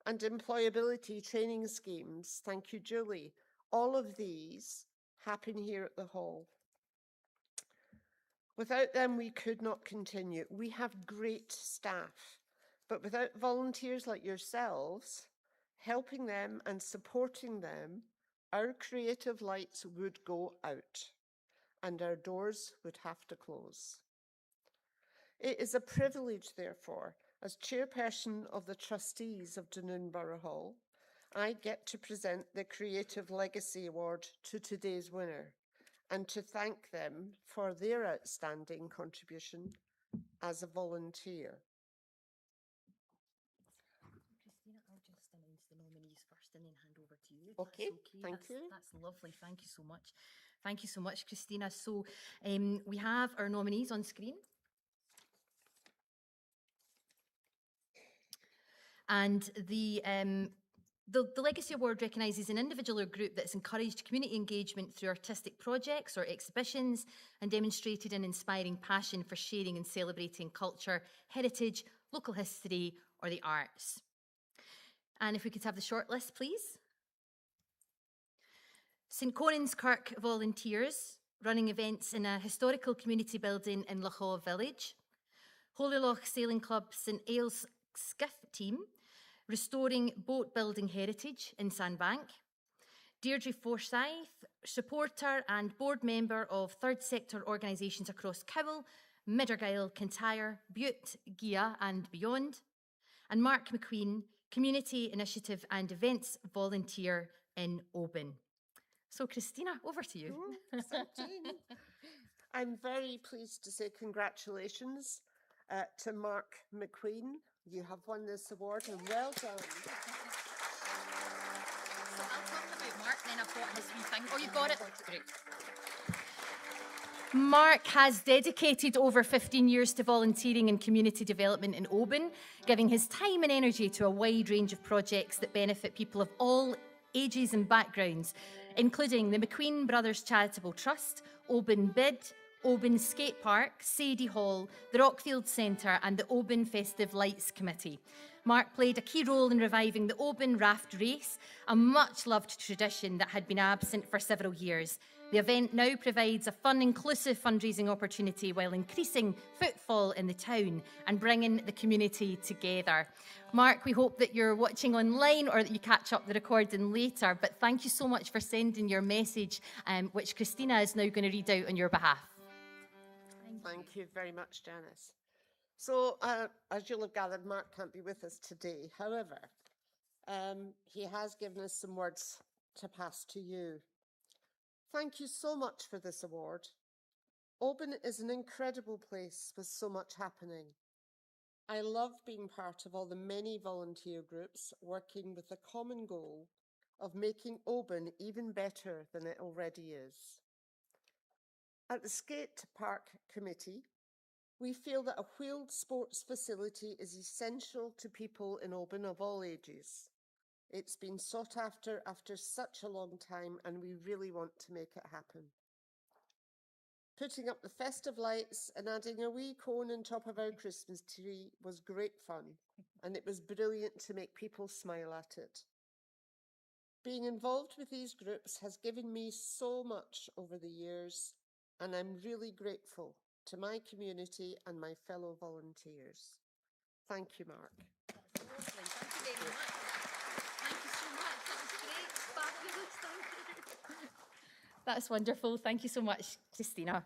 Speaker 9: and employability training schemes, thank you, Julie. All of these happen here at the Hall. Without them, we could not continue. We have great staff, but without volunteers like yourselves, helping them and supporting them, our creative lights would go out and our doors would have to close. It is a privilege, therefore, as chairperson of the trustees of Dunoon Borough Hall, I get to present the Creative Legacy Award to today's winner and to thank them for their outstanding contribution as a volunteer.
Speaker 1: Christina, I'll just announce the nominees first and then hand over to you.
Speaker 9: Okay, thank you.
Speaker 1: That's lovely. Thank you so much. Thank you so much, Christina. So we have our nominees on screen. And the Legacy Award recognises an individual or group that's encouraged community engagement through artistic projects or exhibitions and demonstrated an inspiring passion for sharing and celebrating culture, heritage, local history, or the arts. And if we could have the shortlist, please. St Conan's Kirk Volunteers, running events in a historical community building in Lochaw Village. Holyloch Sailing Club St Ailes Skiff Team, restoring boat building heritage in Sandbank. Deirdre Forsyth, supporter and board member of third sector organisations across Cowell, Mid-Argyll, Kintyre, Bute, Gia and beyond. And Mark McQueen, community initiative and events volunteer in Oban. So Christina, over to you.
Speaker 9: Ooh, exciting. I'm very pleased to say congratulations to Mark McQueen. You have won this award and well done.
Speaker 1: So I'll talk about Mark, then I've got his wee thing. Oh, you've got it? Great. Mark has dedicated over 15 years to volunteering and community development in Oban, giving his time and energy to a wide range of projects that benefit people of all ages and backgrounds, including the McQueen Brothers Charitable Trust, Oban Bid, Oban Skate Park, Sadie Hall, the Rockfield Centre and the Oban Festive Lights Committee. Mark played a key role in reviving the Oban Raft Race, a much-loved tradition that had been absent for several years. The event now provides a fun, inclusive fundraising opportunity while increasing footfall in the town and bringing the community together. Mark, we hope that you're watching online or that you catch up the recording later, but thank you so much for sending your message, which Christina is now going to read out on your behalf.
Speaker 9: Thank you very much, Janice. So, as you'll have gathered, Mark can't be with us today. However, he has given us some words to pass to you. Thank you so much for this award. Oban is an incredible place with so much happening. I love being part of all the many volunteer groups working with the common goal of making Oban even better than it already is. At the Skate Park Committee, we feel that a wheeled sports facility is essential to people in Oban of all ages. It's been sought after such a long time, and we really want to make it happen. Putting up the festive lights and adding a wee cone on top of our Christmas tree was great fun, and it was brilliant to make people smile at it. Being involved with these groups has given me so much over the years, and I'm really grateful to my community and my fellow volunteers. Thank you, Mark.
Speaker 1: Thank you very much. Thank you so much. That was great. Fabulous. Thank you. That's wonderful. Thank you so much, Christina.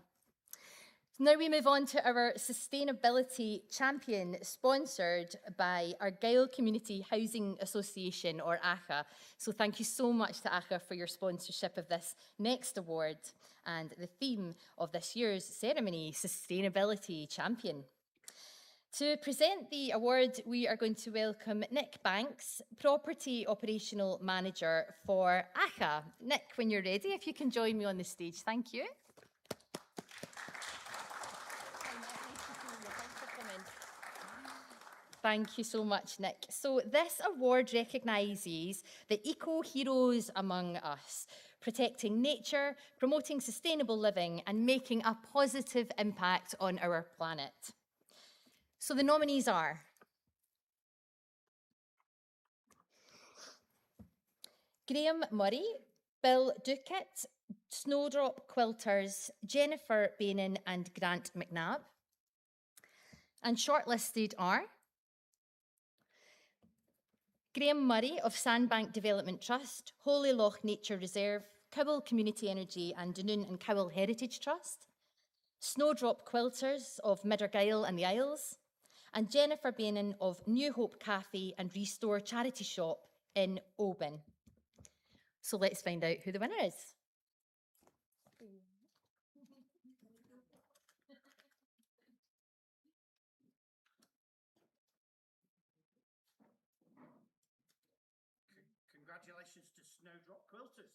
Speaker 1: Now we move on to our Sustainability Champion, sponsored by Argyll Community Housing Association, or ACHA. So thank you so much to ACHA for your sponsorship of this next award and the theme of this year's ceremony, Sustainability Champion. To present the award, we are going to welcome Nick Banks, Property Operational Manager for ACHA. Nick, when you're ready, if you can join me on the stage, thank you. Thank you so much, Nick. So this award recognises the eco-heroes among us, protecting nature, promoting sustainable living and making a positive impact on our planet. So the nominees are Graham Murray, Bill Duckett, Snowdrop Quilters, Jennifer Bainan and Grant McNabb. And shortlisted are Graham Murray of Sandbank Development Trust, Holyloch Nature Reserve, Cowell Community Energy and Dunoon and Cowell Heritage Trust, Snowdrop Quilters of Mid-Argyll and the Isles, and Jennifer Bainan of New Hope Cafe and Restore Charity Shop in Oban. So let's find out who the winner is.
Speaker 10: Congratulations to Snowdrop Quilters.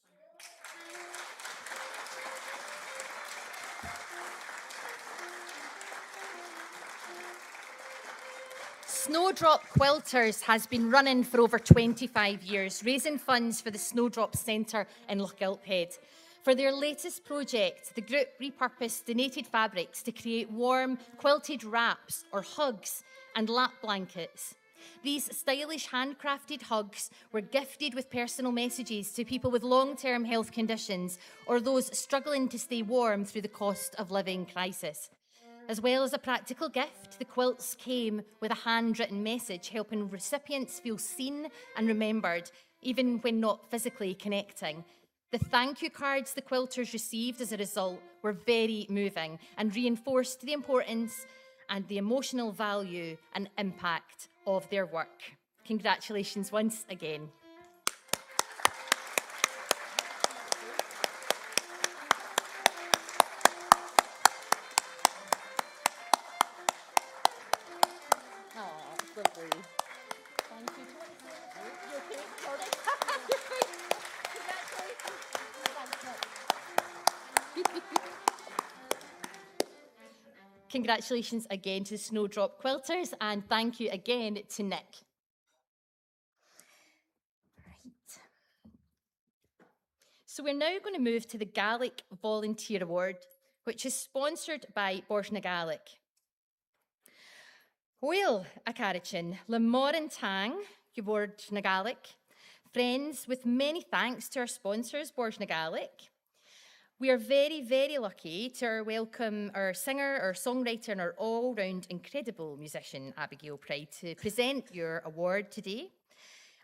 Speaker 1: Snowdrop Quilters has been running for over 25 years, raising funds for the Snowdrop Centre in Lochgilphead. For their latest project, the group repurposed donated fabrics to create warm, quilted wraps or hugs and lap blankets. These stylish handcrafted hugs were gifted with personal messages to people with long-term health conditions or those struggling to stay warm through the cost of living crisis. As well as a practical gift, the quilts came with a handwritten message helping recipients feel seen and remembered, even when not physically connecting. The thank you cards the quilters received as a result were very moving and reinforced the importance and the emotional value and impact of their work. Congratulations once again. Congratulations again to the Snowdrop Quilters, and thank you again to Nick. Right. So we're now going to move to the Gaelic Volunteer Award, which is sponsored by Burgh na Gaelic. Well, a carichin, le morin tang, Burgh na Gaelic. Friends, with many thanks to our sponsors, Burgh na Gaelic. We are very, very lucky to welcome our singer, our songwriter, and our all-round incredible musician, Abigail Pride, to present your award today.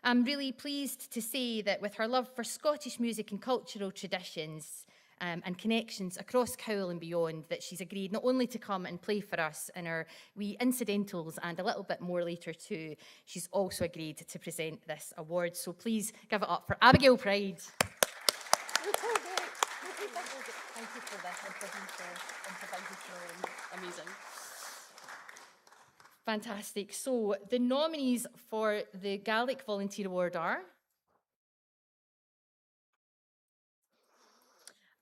Speaker 1: I'm really pleased to say that with her love for Scottish music and cultural traditions and connections across Cowell and beyond, that she's agreed not only to come and play for us in our wee incidentals and a little bit more later too, she's also agreed to present this award. So please give it up for Abigail Pride. Thank you for this. Amazing. Fantastic. So the nominees for the Gaelic Volunteer Award are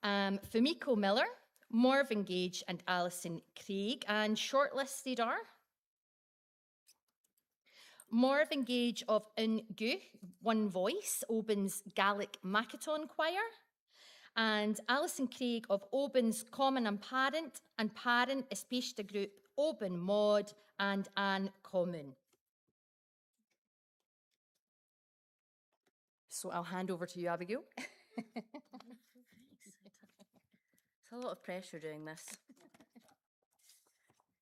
Speaker 1: Fumiko Miller, Marvin Gage and Alison Craig, and shortlisted are Marvin Gage of Ungu, One Voice, Oban's Gaelic Makaton Choir, and Alison Craig of Oban's Common and Parent especially group Oban Maud and Anne Common. So I'll hand over to you, Abigail. It's a lot of pressure doing this.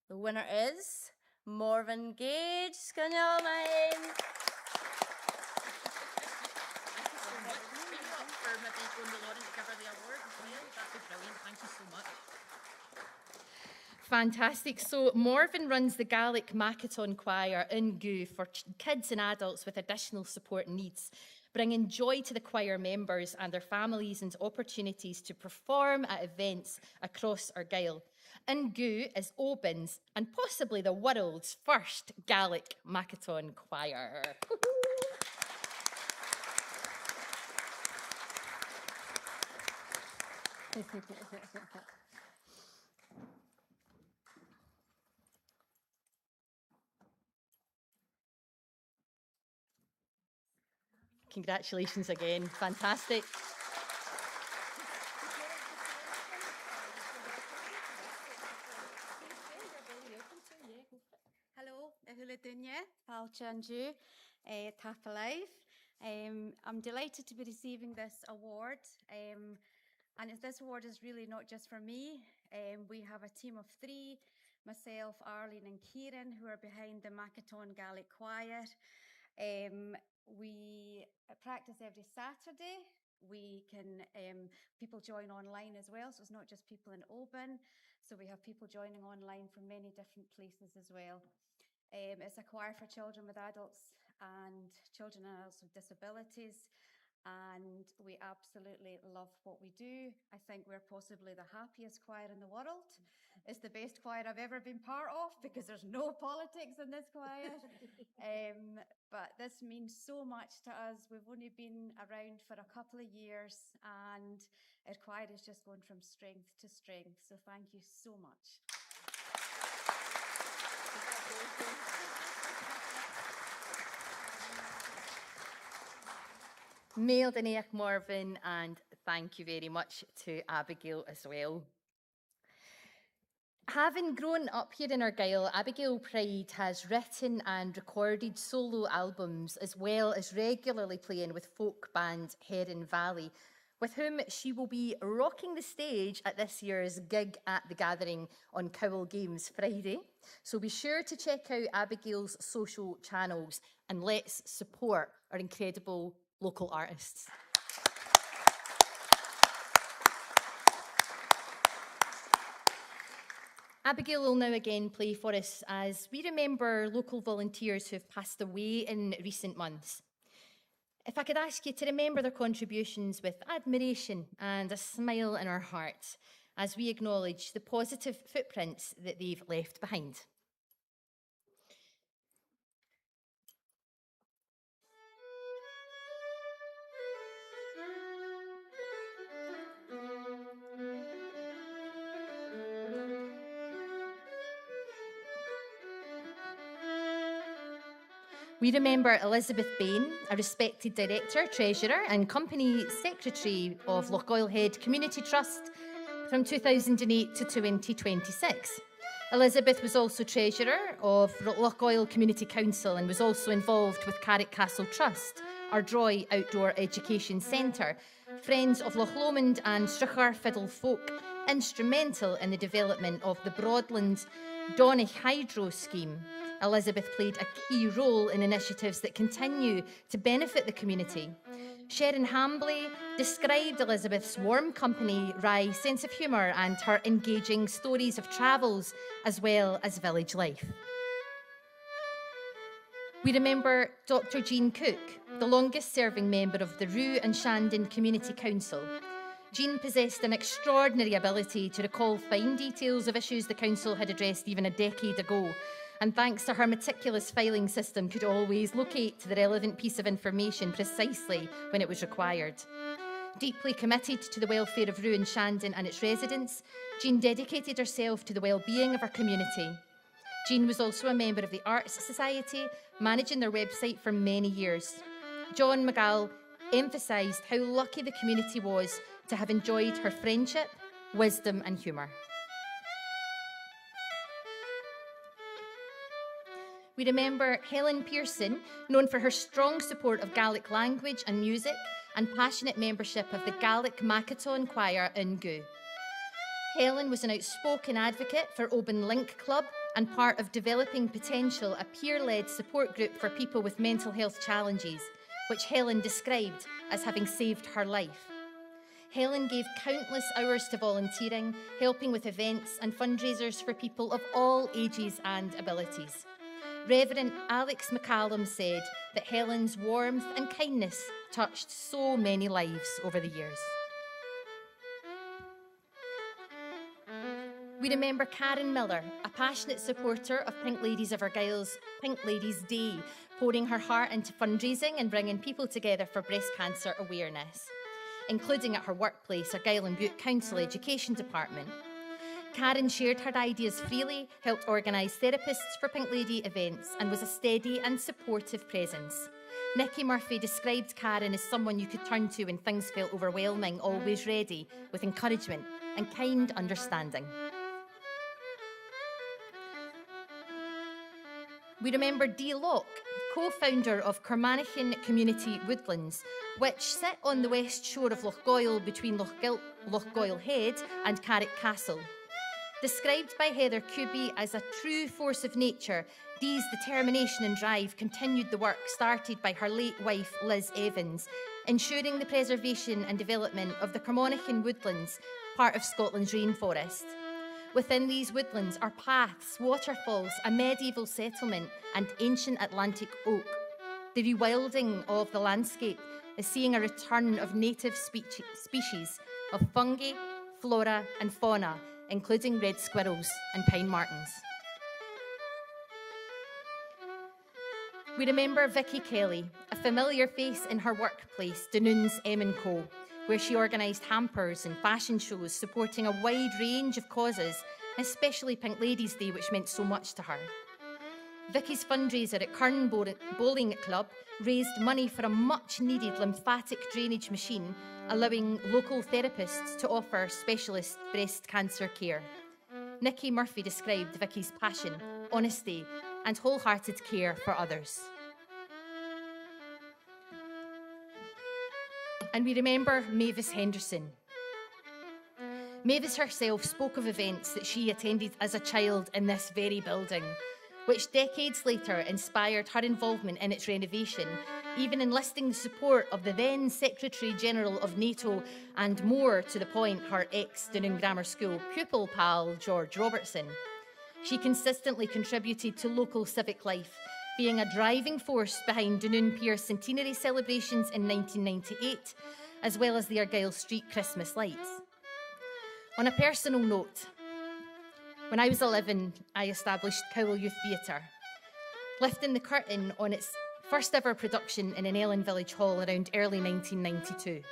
Speaker 1: The winner is Marvin Gage. Can you all mind? Fantastic. So Marvin runs the Gaelic Makaton Choir in Goo for kids and adults with additional support needs, bringing joy to the choir members and their families and opportunities to perform at events across Argyll. Goo is Oban's and possibly the world's first Gaelic Makaton Choir. Congratulations again. Fantastic.
Speaker 11: Hello, Ehula Dunya, Palchanju, Tap Alive. I'm delighted to be receiving this award. And this award is really not just for me. We have a team of 3, myself, Arlene and Kieran, who are behind the Makaton Gaelic Choir. We practice every Saturday. We can, people join online as well, so it's not just people in Oban. So we have people joining online from many different places as well. It's a choir for children with adults and children and adults with disabilities. And we absolutely love what we do. I think we're possibly the happiest choir in the world. It's the best choir I've ever been part of because there's no politics in this choir. But this means so much to us. We've only been around for a couple of years and our choir is just going from strength to strength. So thank you so much.
Speaker 1: Mail Danaach Marvin, and thank you very much to Abigail as well. Having grown up here in Argyll, Abigail Pride has written and recorded solo albums, as well as regularly playing with folk band Heron Valley, with whom she will be rocking the stage at this year's gig at the Gathering on Cowell Games Friday. So be sure to check out Abigail's social channels and let's support our incredible local artists. Abigail will now again play for us as we remember local volunteers who have passed away in recent months. If I could ask you to remember their contributions with admiration and a smile in our heart as we acknowledge the positive footprints that they've left behind. We remember Elizabeth Bain, a respected director, treasurer and company secretary of Lochgoil Head Community Trust from 2008 to 2026. Elizabeth was also treasurer of Lochgoil Community Council and was also involved with Carrick Castle Trust, Ardroy Outdoor Education Centre, Friends of Loch Lomond and Struchar Fiddle Folk, instrumental in the development of the Broadland Donich Hydro Scheme. Elizabeth played a key role in initiatives that continue to benefit the community. Sharon Hambley described Elizabeth's warm company, wry sense of humour and her engaging stories of travels as well as village life. We remember Dr. Jean Cook, the longest serving member of the Rue and Shandon Community Council. Jean possessed an extraordinary ability to recall fine details of issues the council had addressed even a decade ago, and thanks to her meticulous filing system, could always locate the relevant piece of information precisely when it was required. Deeply committed to the welfare of Rue and Shandon and its residents, Jean dedicated herself to the well-being of her community. Jean was also a member of the Arts Society, managing their website for many years. John McGall emphasised how lucky the community was to have enjoyed her friendship, wisdom and humour. We remember Helen Pearson, known for her strong support of Gaelic language and music and passionate membership of the Gaelic Makaton Choir in Goo. Helen was an outspoken advocate for Oban Link Club and part of Developing Potential, a peer-led support group for people with mental health challenges, which Helen described as having saved her life. Helen gave countless hours to volunteering, helping with events and fundraisers for people of all ages and abilities. Reverend Alex McCallum said that Helen's warmth and kindness touched so many lives over the years. We remember Karen Miller, a passionate supporter of Pink Ladies of Argyll's Pink Ladies Day, pouring her heart into fundraising and bringing people together for breast cancer awareness, including at her workplace, Argyll and Bute Council Education Department. Karen shared her ideas freely, helped organise therapists for Pink Lady events and was a steady and supportive presence. Nikki Murphy described Karen as someone you could turn to when things felt overwhelming, always ready, with encouragement and kind understanding. We remember Dee Locke, co-founder of Kermanaghan Community Woodlands, which sit on the west shore of Lochgoil between Lochgoil Head and Carrick Castle. Described by Heather Kuby as a true force of nature, Dee's determination and drive continued the work started by her late wife, Liz Evans, ensuring the preservation and development of the Kermanaghan Woodlands, part of Scotland's rainforest. Within these woodlands are paths, waterfalls, a medieval settlement, and ancient Atlantic oak. The rewilding of the landscape is seeing a return of native species of fungi, flora, and fauna, including red squirrels and pine martens. We remember Vicky Kelly, a familiar face in her workplace, Dunoon's Co, where she organised hampers and fashion shows supporting a wide range of causes, especially Pink Ladies Day, which meant so much to her. Vicky's fundraiser at Curn Bowling Club raised money for a much-needed lymphatic drainage machine, allowing local therapists to offer specialist breast cancer care. Nikki Murphy described Vicky's passion, honesty, and wholehearted care for others. And we remember Mavis Henderson. Mavis herself spoke of events that she attended as a child in this very building, which decades later inspired her involvement in its renovation, even enlisting the support of the then Secretary-General of NATO and, more to the point, her ex-Dunoon Grammar School pupil pal, George Robertson. She consistently contributed to local civic life, being a driving force behind Dunoon Pier centenary celebrations in 1998, as well as the Argyll Street Christmas lights. On a personal note, when I was 11, I established Cowell Youth Theatre, lifting the curtain on its first ever production in an Ellen Village Hall around early 1992.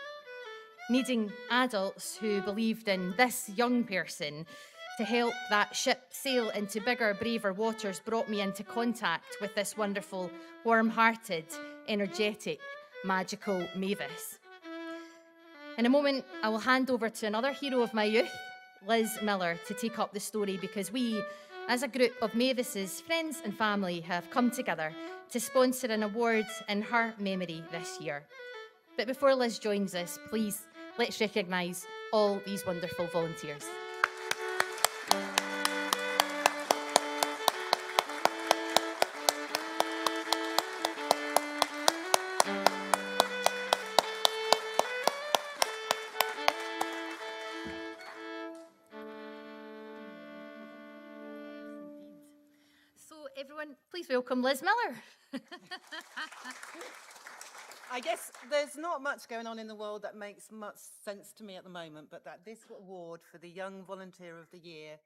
Speaker 1: Needing adults who believed in this young person to help that ship sail into bigger, braver waters brought me into contact with this wonderful, warm-hearted, energetic, magical Mavis. In a moment, I will hand over to another hero of my youth, Liz Miller, to take up the story, because we, as a group of Mavis's friends and family, have come together to sponsor an award in her memory this year. But before Liz joins us, please, let's recognise all these wonderful volunteers. So everyone, please welcome Liz Miller.
Speaker 12: I guess there's not much going on in the world that makes much sense to me at the moment, but that this award for the Young Volunteer of the Year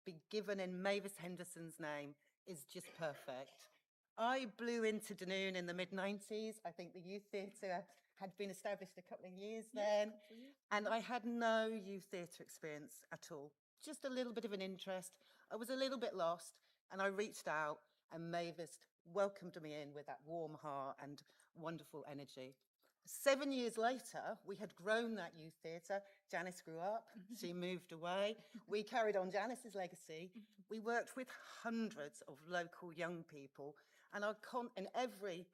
Speaker 12: be given in Mavis Henderson's name is just perfect. I blew into Dunoon in the mid-90s. I think the youth theatre had been established a couple of years then, and I had no youth theatre experience at all. Just a little bit of an interest. I was a little bit lost, and I reached out, and Mavis welcomed me in with that warm heart and wonderful energy. 7 years later, we had grown that youth theatre. Janice grew up, she moved away. We carried on Janice's legacy. We worked with hundreds of local young people, and in every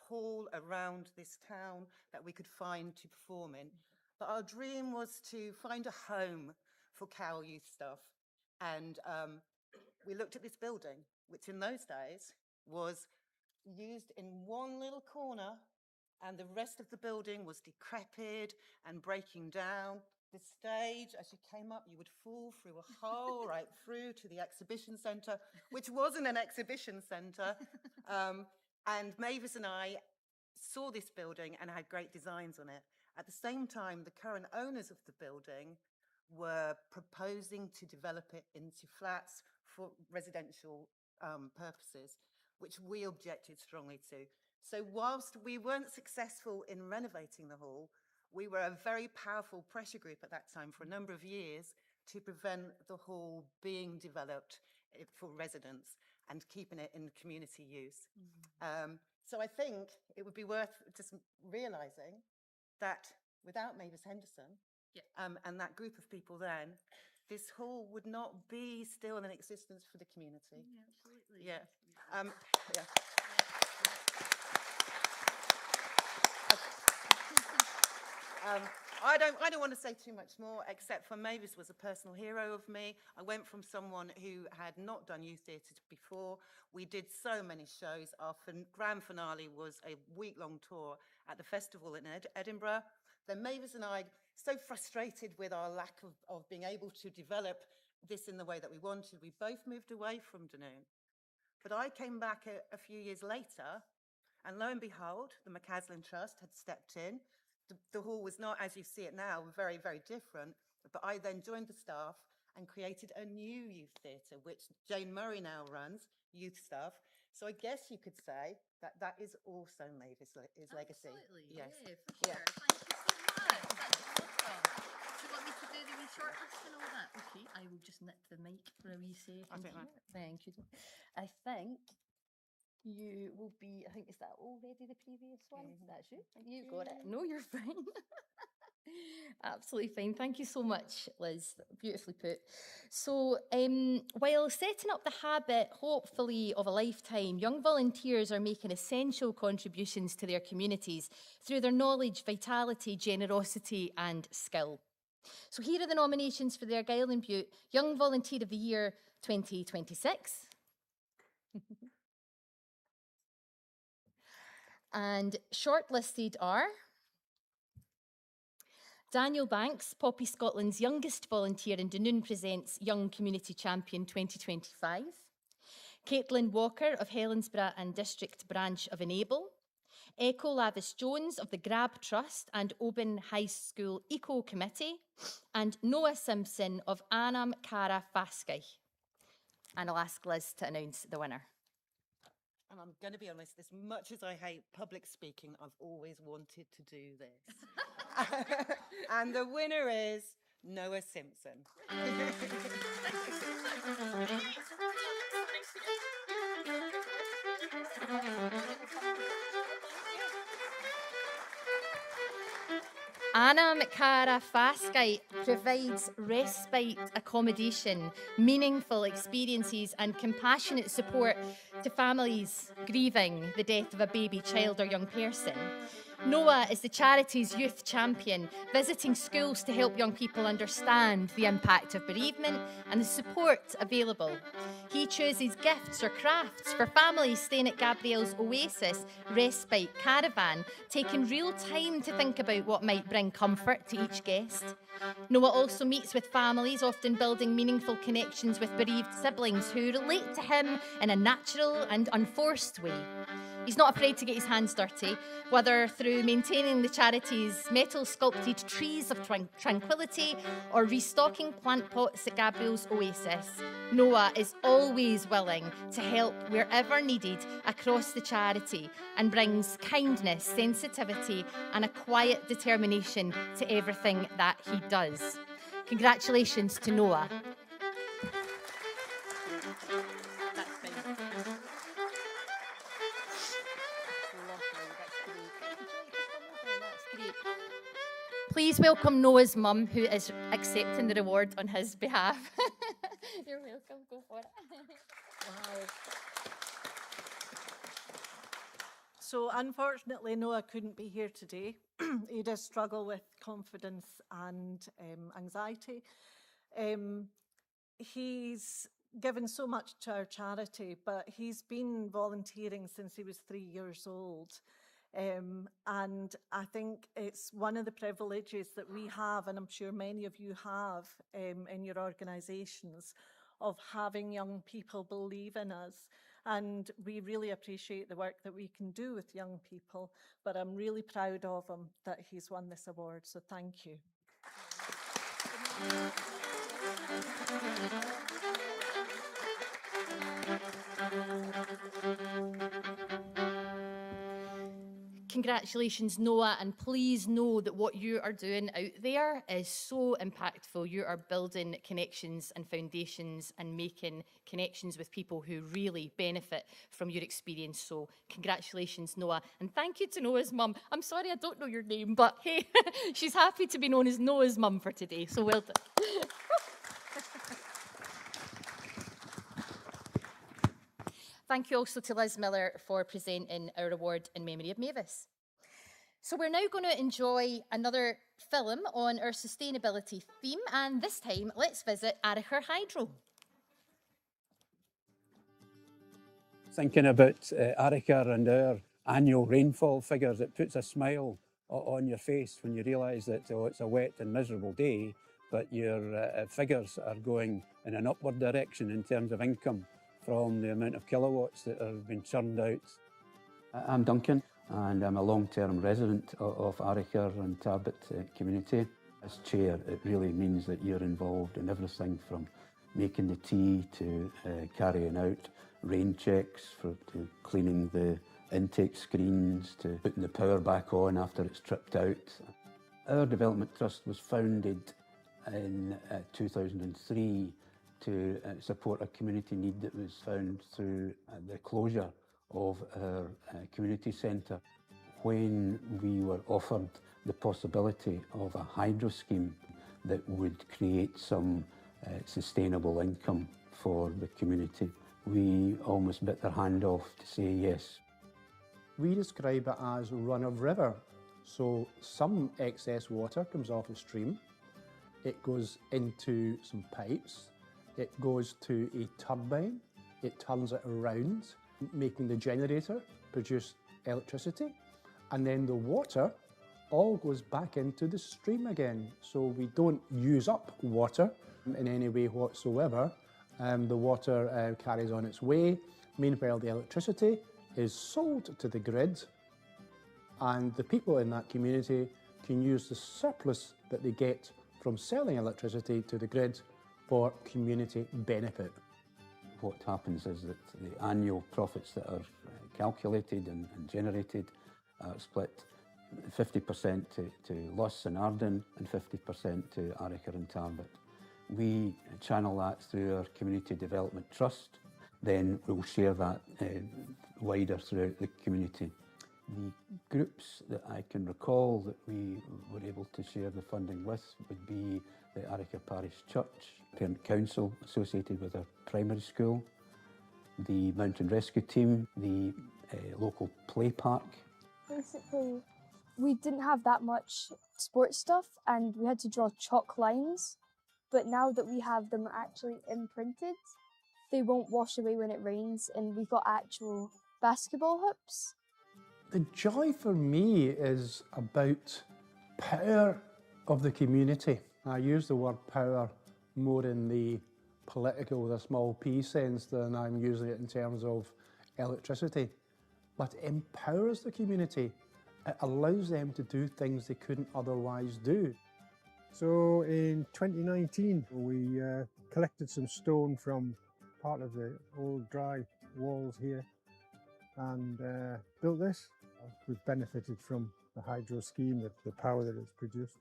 Speaker 12: hall around this town that we could find to perform in. But our dream was to find a home for Cowell youth stuff. And we looked at this building, which in those days was used in one little corner, and the rest of the building was decrepit and breaking down. The stage, as you came up, you would fall through a hole right through to the exhibition centre, which wasn't an exhibition centre. And Mavis and I saw this building and had great designs on it. At the same time, the current owners of the building were proposing to develop it into flats for residential purposes, which we objected strongly to. So whilst we weren't successful in renovating the hall, we were a very powerful pressure group at that time for a number of years to prevent the hall being developed for residents and keeping it in community use. So I think it would be worth just realising that without Mavis Henderson and that group of people then, this hall would not be still in existence for the community.
Speaker 1: Absolutely.
Speaker 12: Yeah. I don't want to say too much more, except for Mavis was a personal hero of me. I went from someone who had not done youth theatre before. We did so many shows. Our grand finale was a week-long tour at the festival in Edinburgh. Then Mavis and I, so frustrated with our lack of being able to develop this in the way that we wanted, we both moved away from Dunoon. But I came back a few years later, and lo and behold, the McCaslin Trust had stepped in. The hall was not, as you see it now, very, very different. But I then joined the staff and created a new youth theatre, which Jane Murray now runs, youth stuff. So I guess you could say that that is also Mavis' legacy.
Speaker 1: Absolutely,
Speaker 12: yes.
Speaker 1: Yeah, for sure. Thank you so much. That's awesome. Do you want me to do the wee short list and all that? Okay, I will just nip the mic for a wee second. Thank you. I think you will be, I think, is that already the previous one? That's you. You got it. No, you're fine. Absolutely fine. Thank you so much, Liz. Beautifully put. So, while setting up the habit, hopefully, of a lifetime, young volunteers are making essential contributions to their communities through their knowledge, vitality, generosity, and skill. So, here are the nominations for the Argyll and Bute Young Volunteer of the Year 2026. And shortlisted are Daniel Banks, Poppy Scotland's youngest volunteer in Dunoon presents Young Community Champion 2025. Caitlin Walker of Helensburgh and District Branch of Enable. Echo Lavis Jones of the Grab Trust and Oban High School Eco Committee. And Noah Simpson of Anam Cara Faskai. And I'll ask Liz to announce the winner.
Speaker 12: And I'm going to be honest, as much as I hate public speaking, I've always wanted to do this. And the winner is Noah Simpson.
Speaker 1: Anam Cara Faskai provides respite accommodation, meaningful experiences and compassionate support to families grieving the death of a baby, child or young person. Noah is the charity's youth champion, visiting schools to help young people understand the impact of bereavement and the support available. He chooses gifts or crafts for families staying at Gabrielle's Oasis Respite Caravan, taking real time to think about what might bring comfort to each guest. Noah also meets with families, often building meaningful connections with bereaved siblings who relate to him in a natural and unforced way. He's not afraid to get his hands dirty, whether through maintaining the charity's metal sculpted trees of tranquility or restocking plant pots at Gabrielle's Oasis. Noah is always willing to help wherever needed across the charity and brings kindness, sensitivity and a quiet determination to everything that he does. Congratulations to Noah. Please welcome Noah's mum, who is accepting the reward on his behalf. You're welcome, go for it.
Speaker 13: Wow. So unfortunately, Noah couldn't be here today. He does struggle with confidence and anxiety. He's given so much to our charity, but he's been volunteering since he was 3 years old. And I think it's one of the privileges that we have, and I'm sure many of you have in your organisations, of having young people believe in us. And we really appreciate the work that we can do with young people, but I'm really proud of him that he's won this award, so thank you.
Speaker 1: Congratulations, Noah, and please know that what you are doing out there is so impactful. You are building connections and foundations and making connections with people who really benefit from your experience. So congratulations, Noah, and thank you to Noah's mum. I'm sorry I don't know your name, but hey, she's happy to be known as Noah's mum for today, so well done. Thank you also to Liz Miller for presenting our award in memory of Mavis. So we're now going to enjoy another film on our sustainability theme, and this time let's visit Argyll Hydro.
Speaker 14: Thinking about Argyll and our annual rainfall figures, it puts a smile on your face when you realise that it's a wet and miserable day, but your figures are going in an upward direction in terms of income from the amount of kilowatts that have been churned out.
Speaker 15: I'm Duncan, and I'm a long-term resident of Argyll and Tarbert community. As chair, it really means that you're involved in everything from making the tea to carrying out rain checks, to cleaning the intake screens, to putting the power back on after it's tripped out. Our development trust was founded in 2003 to support a community need that was found through the closure of our community centre. When we were offered the possibility of a hydro scheme that would create some sustainable income for the community. We almost bit their hand off to say yes.
Speaker 16: We describe it as run of river. So some excess water comes off a stream, it goes into some pipes, it goes to a turbine, it turns it around, making the generator produce electricity, and then the water all goes back into the stream again. So we don't use up water in any way whatsoever. The water carries on its way. Meanwhile, the electricity is sold to the grid, and the people in that community can use the surplus that they get from selling electricity to the grid for community benefit.
Speaker 15: What happens is that the annual profits that are calculated and generated are split 50% to Luss and Arden and 50% to Argyll and Tarbert. We channel that through our Community Development Trust, then we'll share that wider throughout the community. The groups that I can recall that we were able to share the funding with would be the Argyll Parish Church, Parent Council associated with our primary school, the Mountain Rescue Team, the local play park.
Speaker 17: Basically, we didn't have that much sports stuff and we had to draw chalk lines, but now that we have them actually imprinted, they won't wash away when it rains, and we've got actual basketball hoops.
Speaker 16: The joy for me is about power of the community. I use the word power more in the political with a small p sense than I'm using it in terms of electricity. But it empowers the community. It allows them to do things they couldn't otherwise do.
Speaker 18: So in 2019, we collected some stone from part of the old dry walls here and built this. We've benefited from the hydro scheme, the power that it's produced.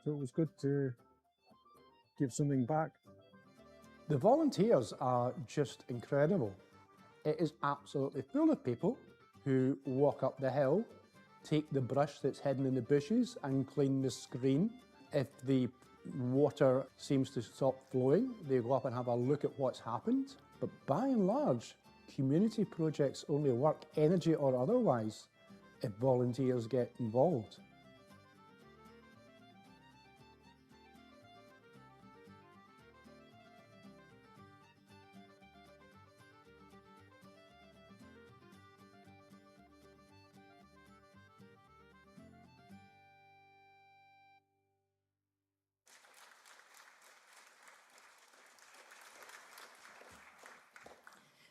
Speaker 18: So it was good to give something back.
Speaker 16: The volunteers are just incredible. It is absolutely full of people who walk up the hill, take the brush that's hidden in the bushes and clean the screen. If the water seems to stop flowing, they go up and have a look at what's happened. But by and large, community projects only work, energy or otherwise, if volunteers get involved.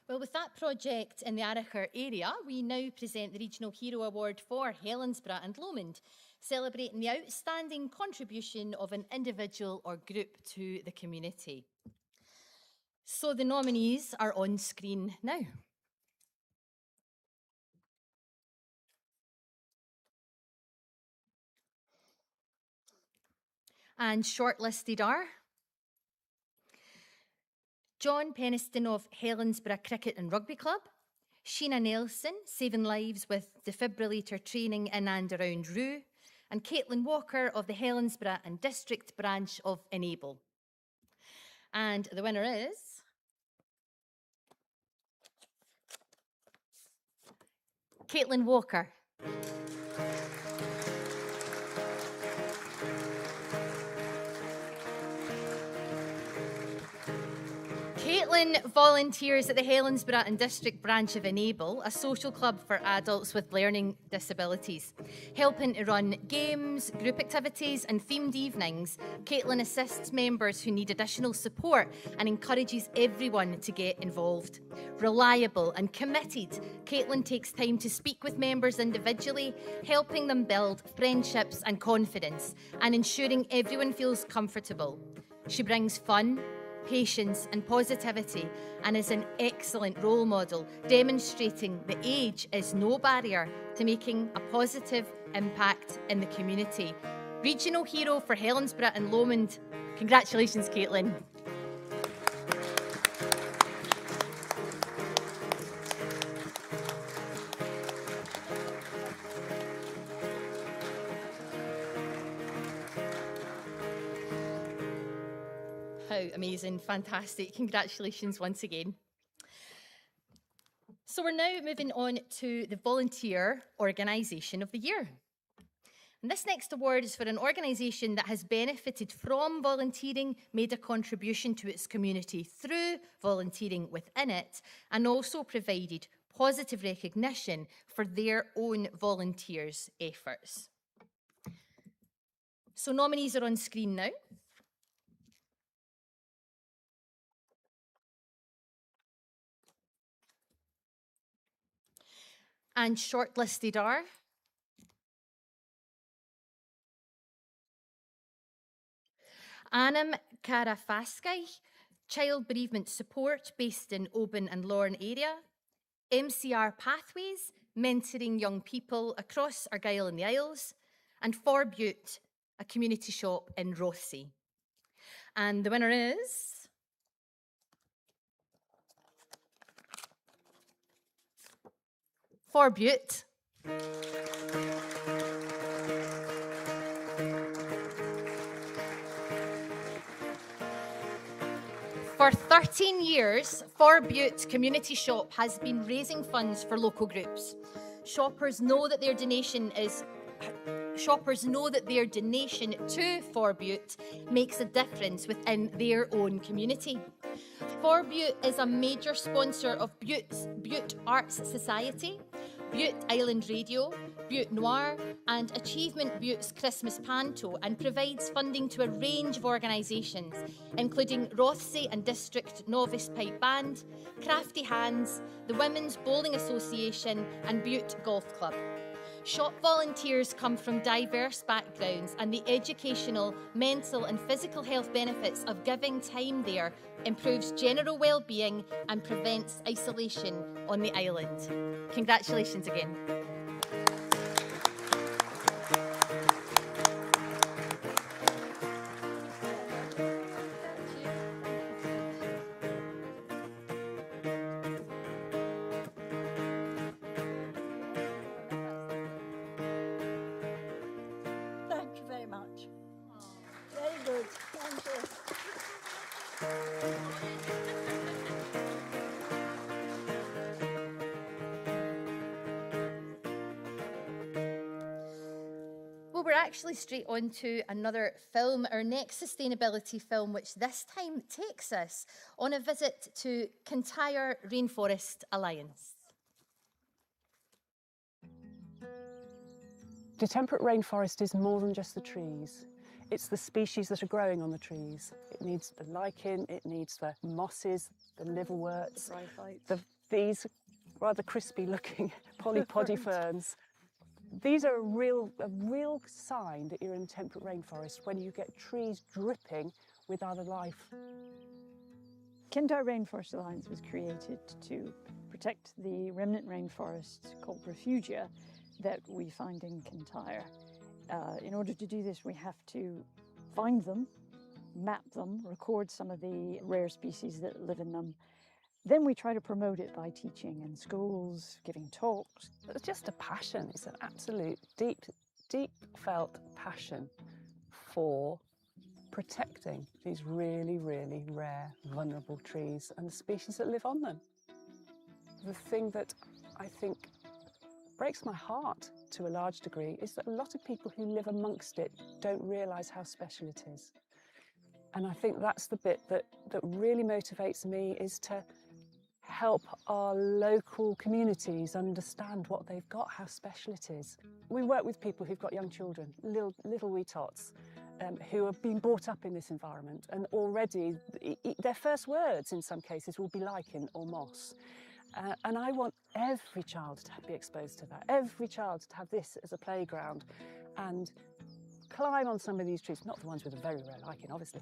Speaker 1: Well, with that project in the Argyll area, we now present the Regional Hero Award for Helensburgh and Lomond, celebrating the outstanding contribution of an individual or group to the community. So the nominees are on screen now. And shortlisted are John Peniston of Helensburgh Cricket and Rugby Club, Sheena Nelson, saving lives with defibrillator training in and around Rue, and Caitlin Walker of the Helensburgh and District Branch of Enable. And the winner is Caitlin Walker. Caitlin volunteers at the Helensburgh and District Branch of Enable, a social club for adults with learning disabilities. Helping to run games, group activities and themed evenings, Caitlin assists members who need additional support and encourages everyone to get involved. Reliable and committed, Caitlin takes time to speak with members individually, helping them build friendships and confidence and ensuring everyone feels comfortable. She brings fun, patience and positivity and is an excellent role model, demonstrating that age is no barrier to making a positive impact in the community. Regional Hero for Helensburgh and Lomond. Congratulations, Caitlin. amazing, fantastic. Congratulations once again. So we're now moving on to the Volunteer Organisation of the Year. And this next award is for an organisation that has benefited from volunteering, made a contribution to its community through volunteering within it, and also provided positive recognition for their own volunteers' efforts. So nominees are on screen now. And shortlisted are Anam Karafaskai, Child Bereavement Support based in Oban and Lorne area, MCR Pathways, mentoring young people across Argyll and the Isles, and For Bute, a community shop in Rothesay. And the winner is For Bute. For 13 years, For Bute Community Shop has been raising funds for local groups. Shoppers know that their donation to For Bute makes a difference within their own community. For Bute is a major sponsor of Bute Arts Society, Bute Island Radio, Bute Noir, and Achievement Bute's Christmas Panto, and provides funding to a range of organisations, including Rothesay and District Novice Pipe Band, Crafty Hands, the Women's Bowling Association, and Bute Golf Club. Shop volunteers come from diverse backgrounds, and the educational, mental and physical health benefits of giving time there improves general well-being and prevents isolation on the island. Congratulations again.
Speaker 19: Thank you very much. Very good. Thank you.
Speaker 1: Well, we're actually straight on to another film, our next sustainability film, which this time takes us on a visit to Kintyre Rainforest Alliance.
Speaker 20: The temperate rainforest is more than just the trees. It's the species that are growing on the trees. It needs the lichen, it needs the mosses, the liverworts, these rather crispy looking polypody ferns. These are a real sign that you're in a temperate rainforest when you get trees dripping with other life.
Speaker 19: Kintyre Rainforest Alliance was created to protect the remnant rainforest called refugia that we find in Kintyre. In order to do this, we have to find them, map them, record some of the rare species that live in them. Then we try to promote it by teaching in schools, giving talks.
Speaker 20: It's just a passion. It's an absolute deep felt passion for protecting these really rare, vulnerable trees and the species that live on them. The thing that I think breaks my heart to a large degree is that a lot of people who live amongst it don't realise how special it is. And I think that's the bit that really motivates me, is to help our local communities understand what they've got, how special it is. We work with people who've got young children, little wee tots, who have been brought up in this environment, and already their first words in some cases will be lichen or moss. And I want every child to be exposed to that, every child to have this as a playground and climb on some of these trees, not the ones with a very rare lichen, obviously,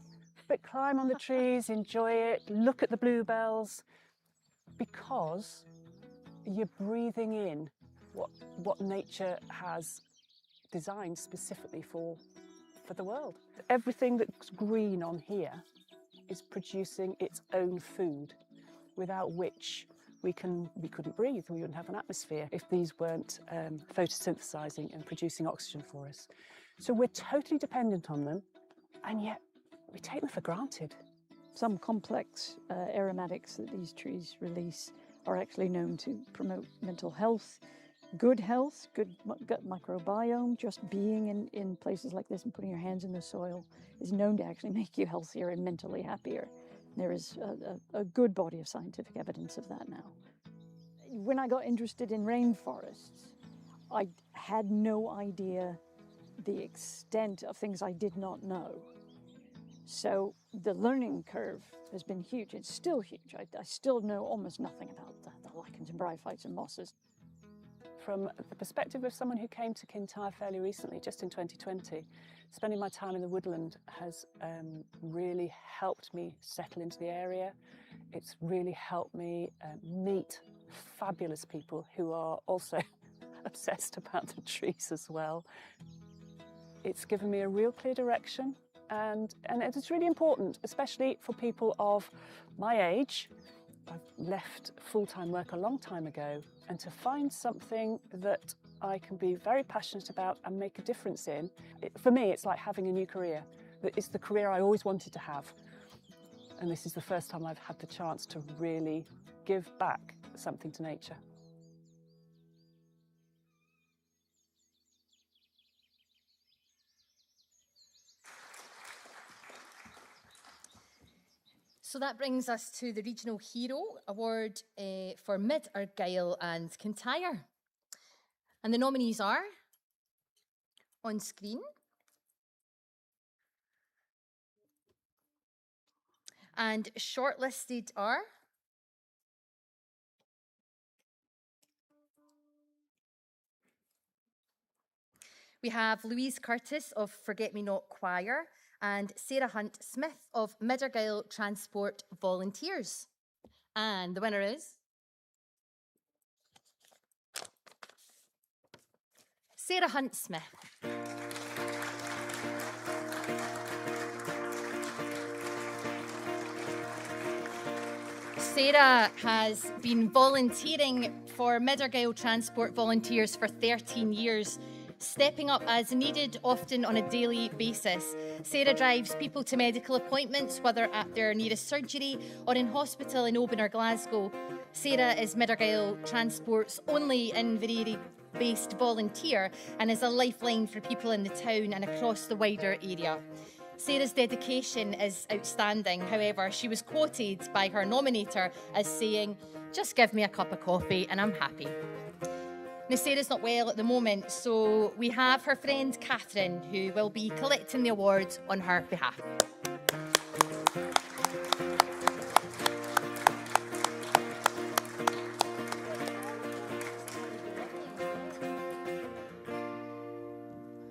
Speaker 20: but climb on the trees, enjoy it, look at the bluebells, because you're breathing in what nature has designed specifically for the world. Everything that's green on here is producing its own food, without which we couldn't breathe. We wouldn't have an atmosphere if these weren't photosynthesizing and producing oxygen for us. So we're totally dependent on them, and yet we take them for granted.
Speaker 19: Some complex aromatics that these trees release are actually known to promote mental health, good gut microbiome. Just being in places like this and putting your hands in the soil is known to actually make you healthier and mentally happier. There is a good body of scientific evidence of that now. When I got interested in rainforests, I had no idea the extent of things I did not know. So the learning curve has been huge. It's still huge. I still know almost nothing about the lichens and bryophytes and mosses.
Speaker 20: From the perspective of someone who came to Kintyre fairly recently, just in 2020, spending my time in the woodland has really helped me settle into the area. It's really helped me meet fabulous people who are also obsessed about the trees as well. It's given me a real clear direction, and it's really important, especially for people of my age. I've left full-time work a long time ago, and to find something that I can be very passionate about and make a difference in, for me it's like having a new career. It's the career I always wanted to have, and this is the first time I've had the chance to really give back something to nature.
Speaker 1: So that brings us to the Regional Hero Award for Mid Argyll and Kintyre. And the nominees are on screen. And shortlisted are we have Louise Curtis of Forget Me Not Choir and Sarah Hunt Smith of Mid Argyll Transport Volunteers. And the winner is Sarah Hunt Smith. Sarah has been volunteering for Mid Argyll Transport Volunteers for 13 years, stepping up as needed, often on a daily basis. Sarah drives people to medical appointments, whether at their nearest surgery or in hospital in Oban or Glasgow. Sarah is Mid Argyll Transport's only Inveraray-based volunteer and is a lifeline for people in the town and across the wider area. Sarah's dedication is outstanding. However, she was quoted by her nominator as saying, "Just give me a cup of coffee and I'm happy." Now, Sarah's not well at the moment, so we have her friend Catherine, who will be collecting the awards on her behalf.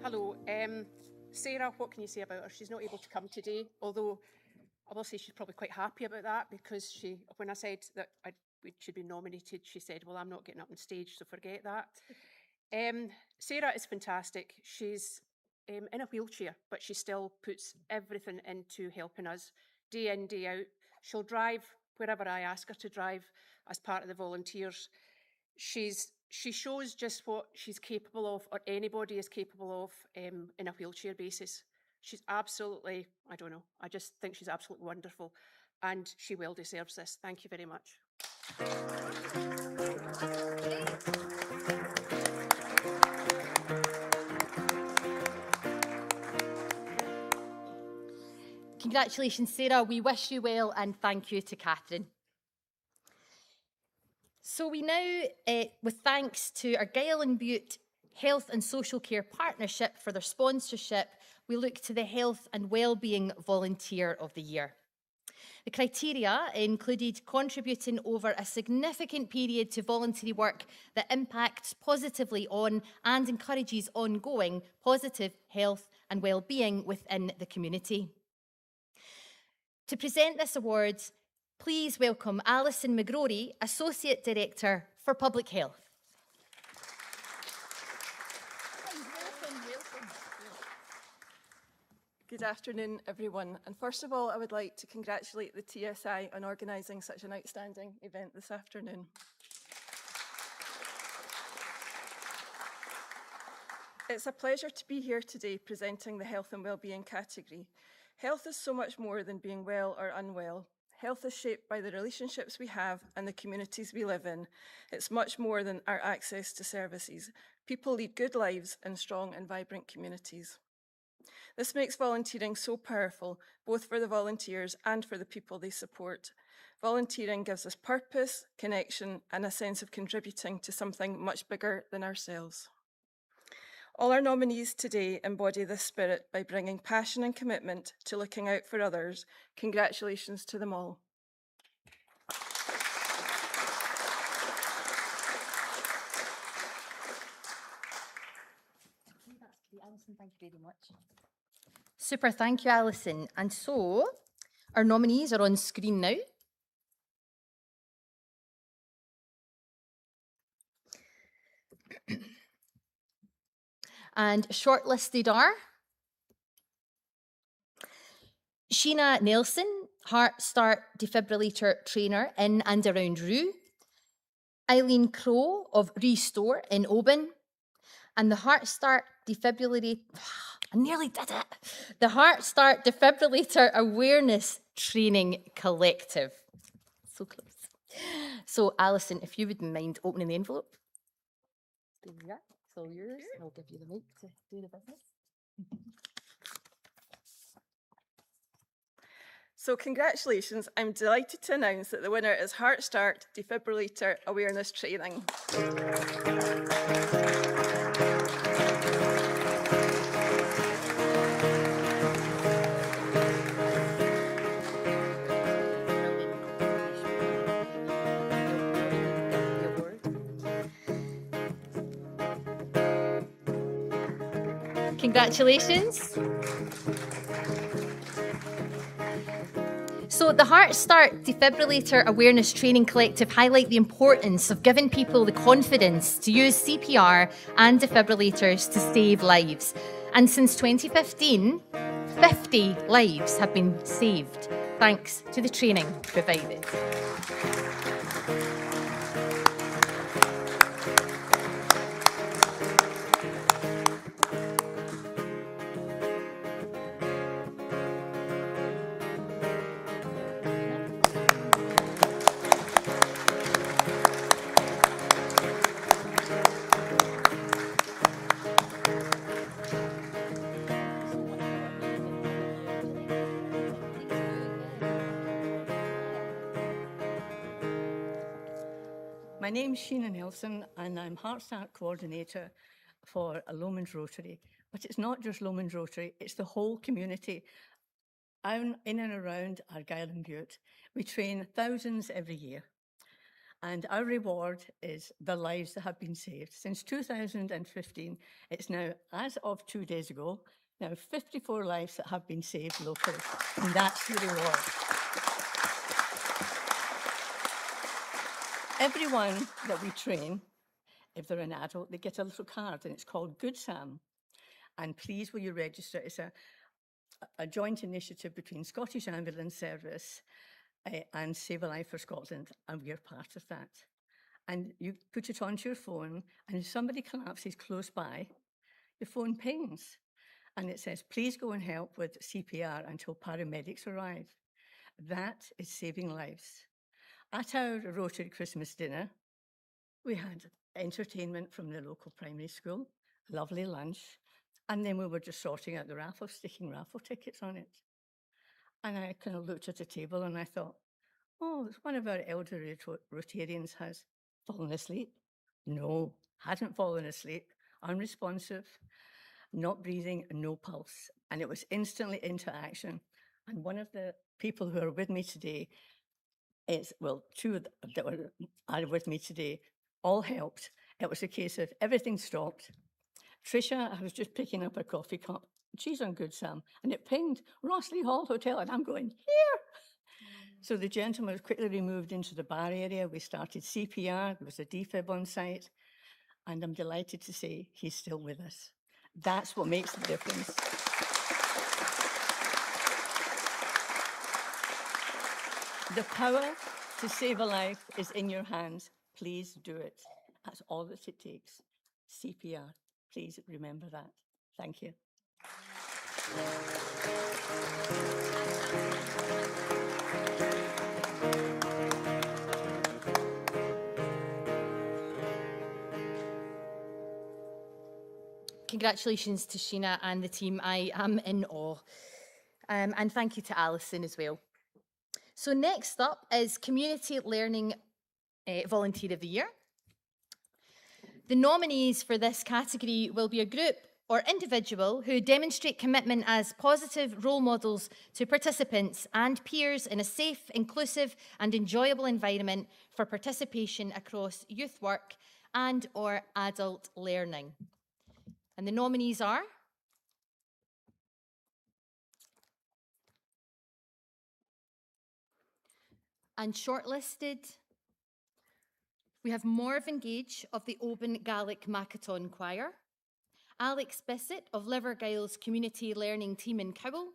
Speaker 21: Hello. Sarah, what can you say about her? She's not able to come today, although I will say she's probably quite happy about that, because when I said that she'd be nominated, she said, "Well, I'm not getting up on stage, so forget that." Sarah is fantastic. She's in a wheelchair, but she still puts everything into helping us day in, day out. She'll drive wherever I ask her to drive as part of the volunteers. She shows just what she's capable of, or anybody is capable of, in a wheelchair basis. She's absolutely, I don't know, I just think she's absolutely wonderful, and she well deserves this. Thank you very much.
Speaker 1: Congratulations, Sarah. We wish you well, and thank you to Catherine. So we now, with thanks to Argyll and Bute Health and Social Care Partnership for their sponsorship, we look to the Health and Wellbeing Volunteer of the Year. The criteria included contributing over a significant period to voluntary work that impacts positively on and encourages ongoing positive health and wellbeing within the community. To present this award, please welcome Alison McGrory, Associate Director for Public Health.
Speaker 22: Good afternoon, everyone. And first of all, I would like to congratulate the TSI on organising such an outstanding event this afternoon. It's a pleasure to be here today presenting the Health and Wellbeing category. Health is so much more than being well or unwell. Health is shaped by the relationships we have and the communities we live in. It's much more than our access to services. People lead good lives in strong and vibrant communities. This makes volunteering so powerful, both for the volunteers and for the people they support. Volunteering gives us purpose, connection, and a sense of contributing to something much bigger than ourselves. All our nominees today embody this spirit by bringing passion and commitment to looking out for others. Congratulations to them all.
Speaker 1: Alison, thank you very much. Super, thank you, Alison. And so, our nominees are on screen now. And shortlisted are Sheena Nelson, Heart Start Defibrillator Trainer in and around Rue, Eileen Crowe of Restore in Oban, and the Heart Start Defibrillator, I nearly did it, the Heart Start Defibrillator Awareness Training Collective. So close. So, Alison, if you wouldn't mind opening the envelope. There we are. It's all yours. I'll give you the mic to do the business.
Speaker 22: So congratulations, I'm delighted to announce that the winner is Heart Start Defibrillator Awareness Training.
Speaker 1: Congratulations. So the Heart Start Defibrillator Awareness Training Collective highlight the importance of giving people the confidence to use CPR and defibrillators to save lives. And since 2015, 50 lives have been saved thanks to the training provided.
Speaker 2: My name's Sheena Nelson and I'm Heart Start Coordinator for a Lomond Rotary. But it's not just Lomond Rotary, it's the whole community in and around Argyll and Bute. We train thousands every year. And our reward is the lives that have been saved. Since 2015, it's now, as of 2 days ago, now 54 lives that have been saved locally. And that's the reward. Everyone that we train, if they're an adult, they get a little card and it's called Good Sam. And please will you register? It's a joint initiative between Scottish Ambulance Service and Save a Life for Scotland, and we're part of that. And you put it onto your phone, and if somebody collapses close by, the phone pings. And it says, please go and help with CPR until paramedics arrive. That is saving lives. At our Rotary Christmas dinner, we had entertainment from the local primary school, lovely lunch, and then we were just sorting out the raffle, sticking raffle tickets on it. And I kind of looked at the table and I thought, oh, one of our elderly Rotarians has fallen asleep. No, hadn't fallen asleep, unresponsive, not breathing, no pulse. And it was instantly into action. And one of the people who are with me today, two that are with me today, all helped. It was a case of everything stopped. Tricia, I was just picking up a coffee cup. She's on Good Sam. And it pinged Rossley Hall Hotel. And I'm going, here. So the gentleman was quickly removed into the bar area. We started CPR. There was a defib on site. And I'm delighted to say he's still with us. That's what makes the difference. The power to save a life is in your hands. Please do it. That's all that it takes. CPR. Please remember that. Thank you.
Speaker 1: Congratulations to Sheena and the team. I am in awe. And thank you to Alison as well. So next up is Community Learning Volunteer of the Year. The nominees for this category will be a group or individual who demonstrate commitment as positive role models to participants and peers in a safe, inclusive and enjoyable environment for participation across youth work and or adult learning. And the nominees are and shortlisted, we have Morven Gage of the Oban Gaelic Makaton Choir, Alex Bissett of Livergiles Community Learning Team in Cowell,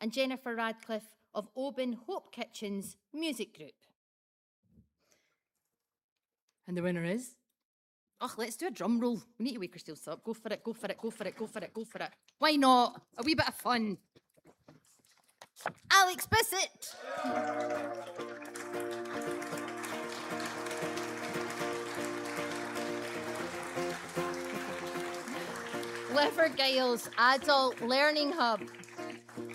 Speaker 1: and Jennifer Radcliffe of Oban Hope Kitchen's music group. And the winner is, oh, let's do a drum roll. We need to wake ourselves up. Go for it, go for it, go for it, go for it, go for it. Why not? A wee bit of fun. Alex Bissett. Livergiles Adult Learning Hub.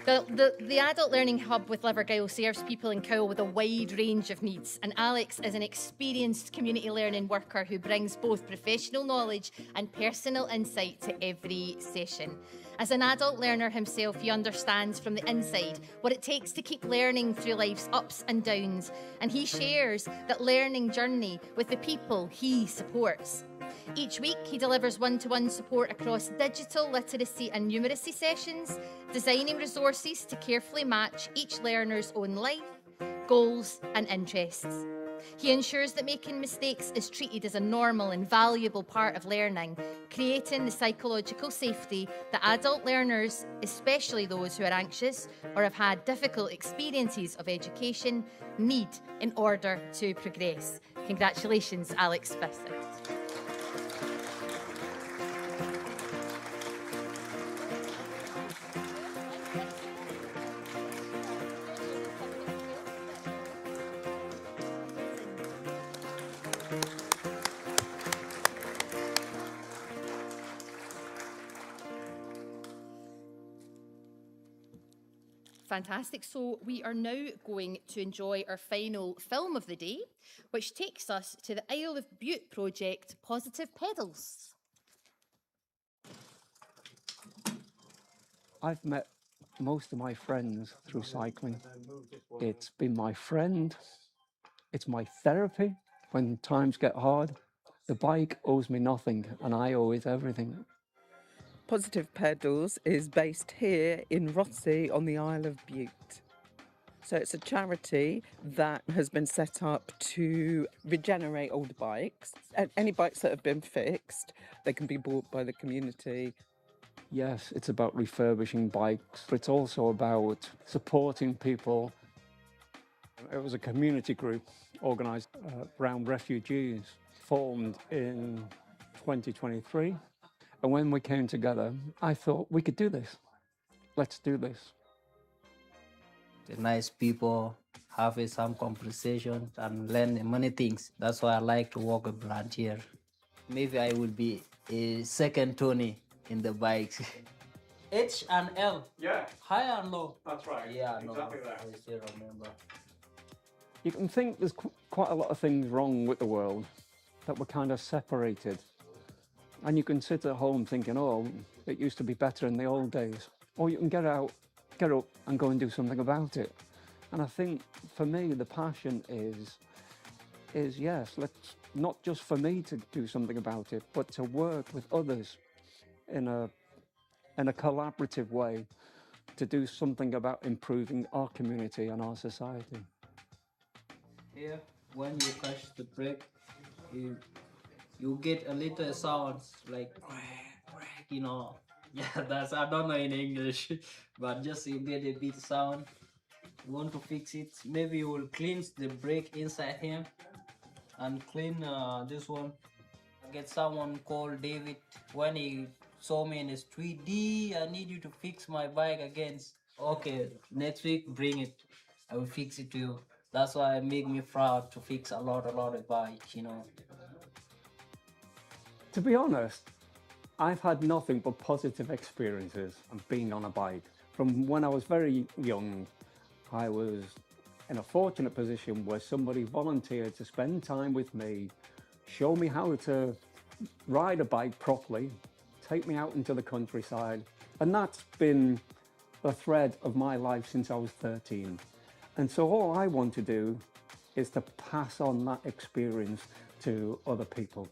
Speaker 1: The Adult Learning Hub with Livergiles serves people in Cowell with a wide range of needs, and Alex is an experienced community learning worker who brings both professional knowledge and personal insight to every session. As an adult learner himself, he understands from the inside what it takes to keep learning through life's ups and downs, and he shares that learning journey with the people he supports. Each week, he delivers one-to-one support across digital literacy and numeracy sessions, designing resources to carefully match each learner's own life, goals and interests. He ensures that making mistakes is treated as a normal and valuable part of learning, creating the psychological safety that adult learners, especially those who are anxious or have had difficult experiences of education, need in order to progress. Congratulations, Alex Bissett. Fantastic. So we are now going to enjoy our final film of the day, which takes us to the Argyll and Bute project, Positive Pedals.
Speaker 15: I've met most of my friends through cycling. It's been my friend, it's my therapy when times get hard. The bike owes me nothing and I owe it everything.
Speaker 3: Positive Pedals is based here in Rothesay on the Isle of Bute. So it's a charity that has been set up to regenerate old bikes. Any bikes that have been fixed, they can be bought by the community.
Speaker 15: Yes, it's about refurbishing bikes, but it's also about supporting people. It was a community group organised around refugees, formed in 2023. And when we came together, I thought we could do this. Let's do this.
Speaker 5: The nice people, have some conversation and learn many things. That's why I like to work with volunteer. Maybe I will be a second Tony in the bikes. H and L.
Speaker 15: Yeah.
Speaker 5: High and low.
Speaker 15: That's right.
Speaker 5: Yeah,
Speaker 15: Exactly
Speaker 5: no,
Speaker 15: that.
Speaker 5: I still remember.
Speaker 15: You can think there's quite a lot of things wrong with the world, that we're kind of separated. And you can sit at home thinking, oh, it used to be better in the old days. Or you can get up and go and do something about it. And I think for me, the passion is yes, let's not just for me to do something about it, but to work with others in a collaborative way to do something about improving our community and our society.
Speaker 5: Here, when you catch the brake, you get a little sounds like, you know, yeah, that's, I don't know in English, but just you get a bit sound. You want to fix it, maybe you will cleanse the brake inside here and clean this one. I get someone called David when he saw me in the street, I need you to fix my bike again. Okay, next week bring it. I will fix it to you. That's why it make me proud to fix a lot of bikes, you know.
Speaker 4: To be honest, I've had nothing but positive experiences of being on a bike. From when I was very young, I was in a fortunate position where somebody volunteered to spend time with me, show me how to ride a bike properly, take me out into the countryside. And that's been the thread of my life since I was 13. And so all I want to do is to pass on that experience to other people.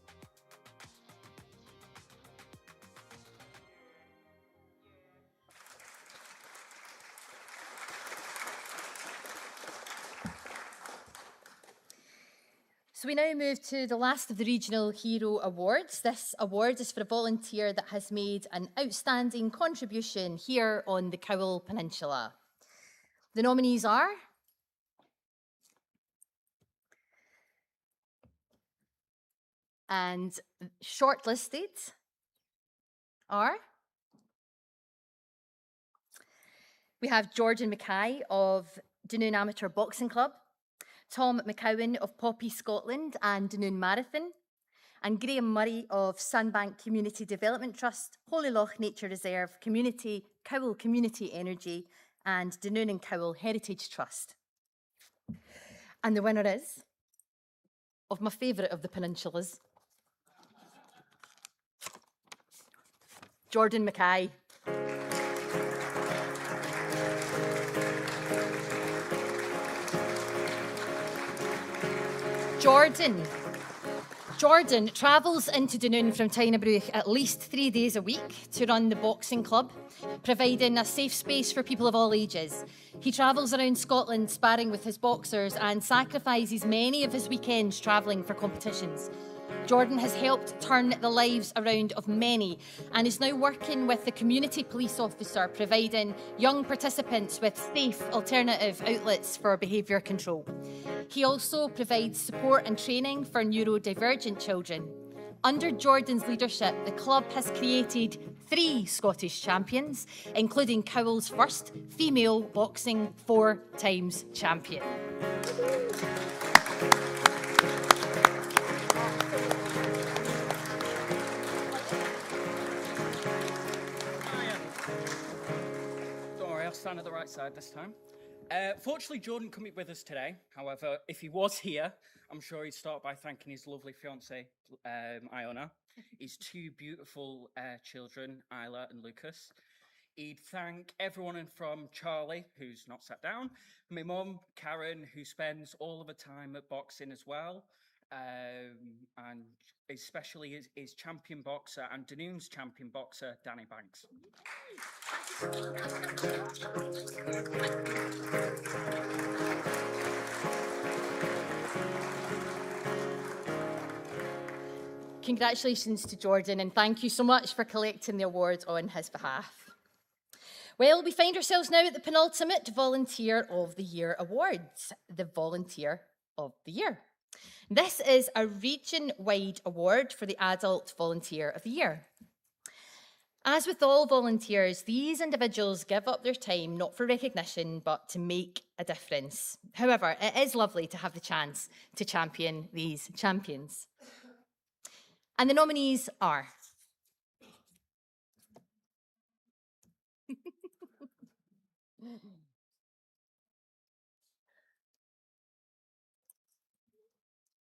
Speaker 1: So we now move to the last of the Regional Hero Awards. This award is for a volunteer that has made an outstanding contribution here on the Cowal Peninsula. The nominees are and shortlisted are we have Jordan Mackay of Dunoon Amateur Boxing Club, Tom McCowan of Poppy Scotland and Dunoon Marathon, and Graham Murray of Sandbank Community Development Trust, Holy Loch Nature Reserve Community, Cowal Community Energy, and Dunoon and Cowal Heritage Trust. And the winner is, of my favourite of the peninsulas, Jordan Mackay. Jordan travels into Dunoon from Tynebruch at least 3 days a week to run the boxing club, providing a safe space for people of all ages. He travels around Scotland sparring with his boxers and sacrifices many of his weekends travelling for competitions. Jordan has helped turn the lives around of many and is now working with the community police officer, providing young participants with safe alternative outlets for behaviour control. He also provides support and training for neurodivergent children. Under Jordan's leadership, the club has created 3 Scottish champions, including Cowal's first female boxing 4 times champion.
Speaker 6: Don't worry, I'll stand at the right side this time. Fortunately, Jordan couldn't be with us today. However, if he was here, I'm sure he'd start by thanking his lovely fiancée, Iona, his 2 beautiful children, Isla and Lucas. He'd thank everyone from Charlie, who's not sat down, my mum, Karen, who spends all of her time at boxing as well, and especially his champion boxer and Dunoon's champion boxer, Danny Banks.
Speaker 1: Congratulations to Jordan, and thank you so much for collecting the award on his behalf. Well, we find ourselves now at the penultimate Volunteer of the Year Awards, the Volunteer of the Year. This is a region-wide award for the Adult Volunteer of the Year. As with all volunteers, these individuals give up their time not for recognition, but to make a difference. However, it is lovely to have the chance to champion these champions. And the nominees are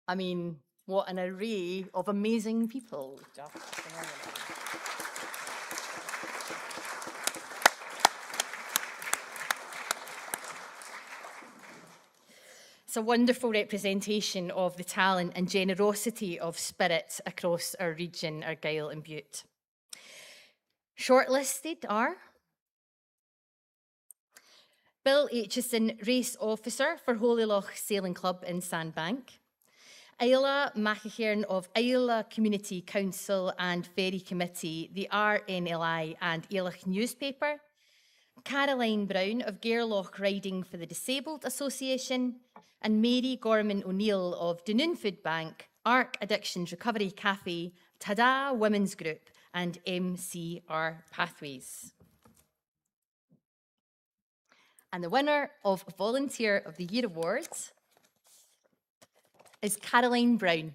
Speaker 1: I mean, what an array of amazing people. It's a wonderful representation of the talent and generosity of spirit across our region, Argyll and Bute. Shortlisted are Bill Aitchison, Race Officer for Holy Loch Sailing Club in Sandbank, Isla McAhern of Isla Community Council and Ferry Committee, the RNLI and Ailach newspaper, Caroline Brown of Gairloch Riding for the Disabled Association, and Mary Gorman O'Neill of Dunoon Food Bank, ARC Addictions Recovery Cafe, Tada Women's Group, and MCR Pathways. And the winner of Volunteer of the Year Award is Caroline Brown.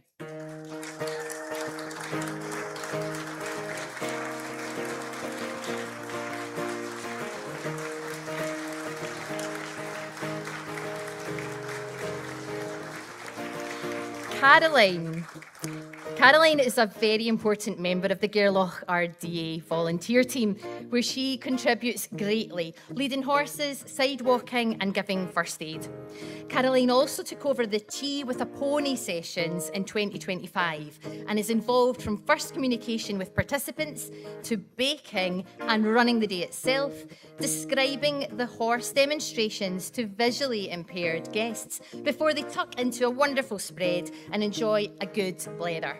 Speaker 1: Caroline is a very important member of the Gairloch RDA volunteer team, where she contributes greatly, leading horses, sidewalking and giving first aid. Caroline also took over the Tea with a Pony sessions in 2025 and is involved from first communication with participants to baking and running the day itself, describing the horse demonstrations to visually impaired guests before they tuck into a wonderful spread and enjoy a good blether.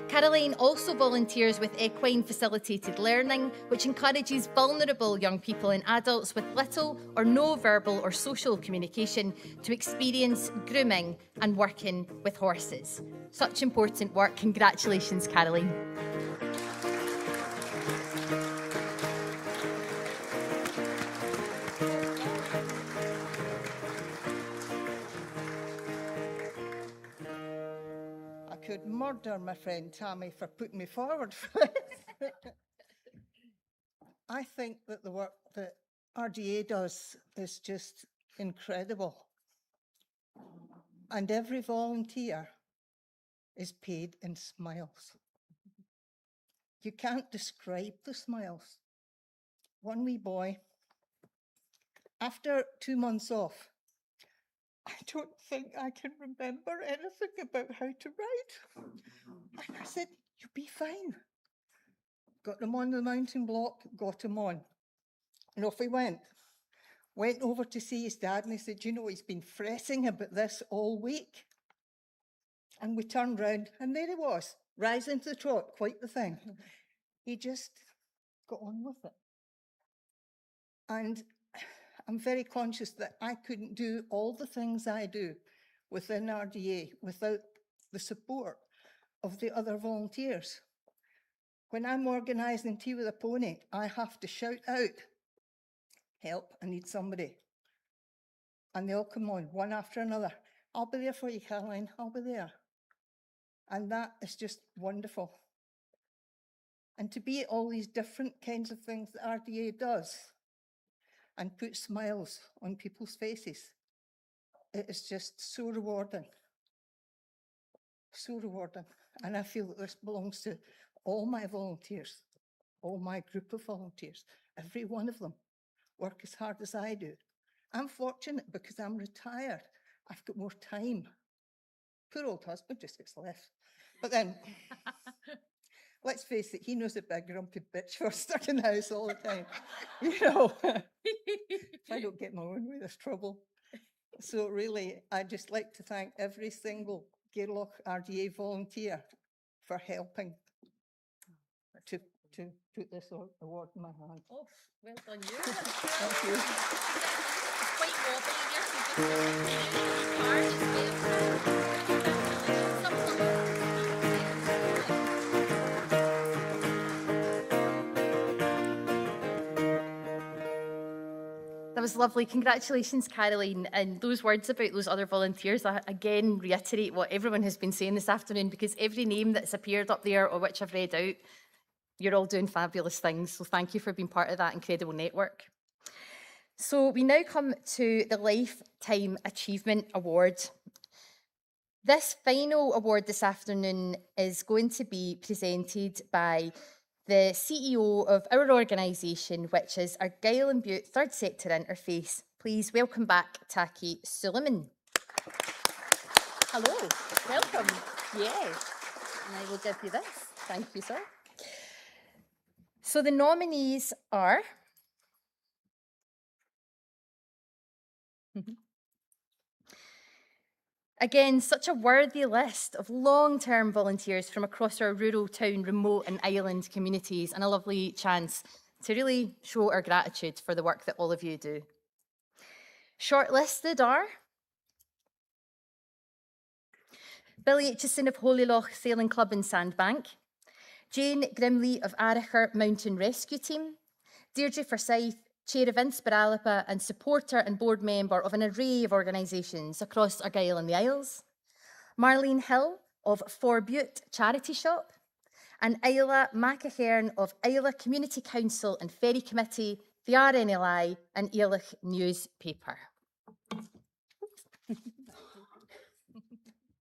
Speaker 1: Caroline also volunteers with Equine Facilitated Learning, which encourages vulnerable young people and adults with little or no verbal or social communication to experience grooming and working with horses. Such important work. Congratulations, Caroline.
Speaker 2: I could murder my friend Tammy for putting me forward for this. I think that the work that RDA does is just incredible. And every volunteer is paid in smiles. You can't describe the smiles. One wee boy, after 2 months off, I don't think I can remember anything about how to ride. And I said, you'll be fine. Got him on the mountain block, got him on. And off he went. Went over to see his dad and he said, you know, he's been fretting about this all week. And we turned round and there he was, rising to the trot, quite the thing. He just got on with it. And I'm very conscious that I couldn't do all the things I do within RDA without the support of the other volunteers. When I'm organising Tea with a Pony, I have to shout out, help, I need somebody. And they all come on, one after another. I'll be there for you, Caroline, I'll be there. And that is just wonderful. And to be at all these different kinds of things that RDA does and put smiles on people's faces, it is just so rewarding. So rewarding. And I feel that this belongs to all my volunteers, all my group of volunteers, every one of them work as hard as I do. I'm fortunate because I'm retired. I've got more time. Poor old husband just gets left. But then, let's face it, he knows a big grumpy bitch for stuck in the house all the time. You know, if I don't get my own way, there's trouble. So really, I'd just like to thank every single Gairloch RDA volunteer for helping to put this award in my hand.
Speaker 1: Oh, well done you.
Speaker 2: Thank you.
Speaker 1: It's quite wobbly here, That was lovely. Congratulations, Caroline. And those words about those other volunteers, I again reiterate what everyone has been saying this afternoon, because every name that's appeared up there or which I've read out, you're all doing fabulous things. So thank you for being part of that incredible network. So we now come to the Lifetime Achievement Award. This final award this afternoon is going to be presented by the CEO of our organisation, which is Argyll and Bute Third Sector Interface. Please welcome back Taki Suleiman. Hello, welcome. Yes, and I will give you this. Thank you, sir. So the nominees are again, such a worthy list of long-term volunteers from across our rural, town, remote and island communities, and a lovely chance to really show our gratitude for the work that all of you do. Shortlisted are Billy Aitchison of Holyloch Sailing Club in Sandbank, Jane Grimley of Argyll Mountain Rescue Team, Deirdre Forsyth Chair of Inspiralipa and supporter and board member of an array of organisations across Argyll and the Isles. Marlene Hill of For Bute Charity Shop, and Isla McAhern of Isla Community Council and Ferry Committee, the RNLI and Ailech newspaper.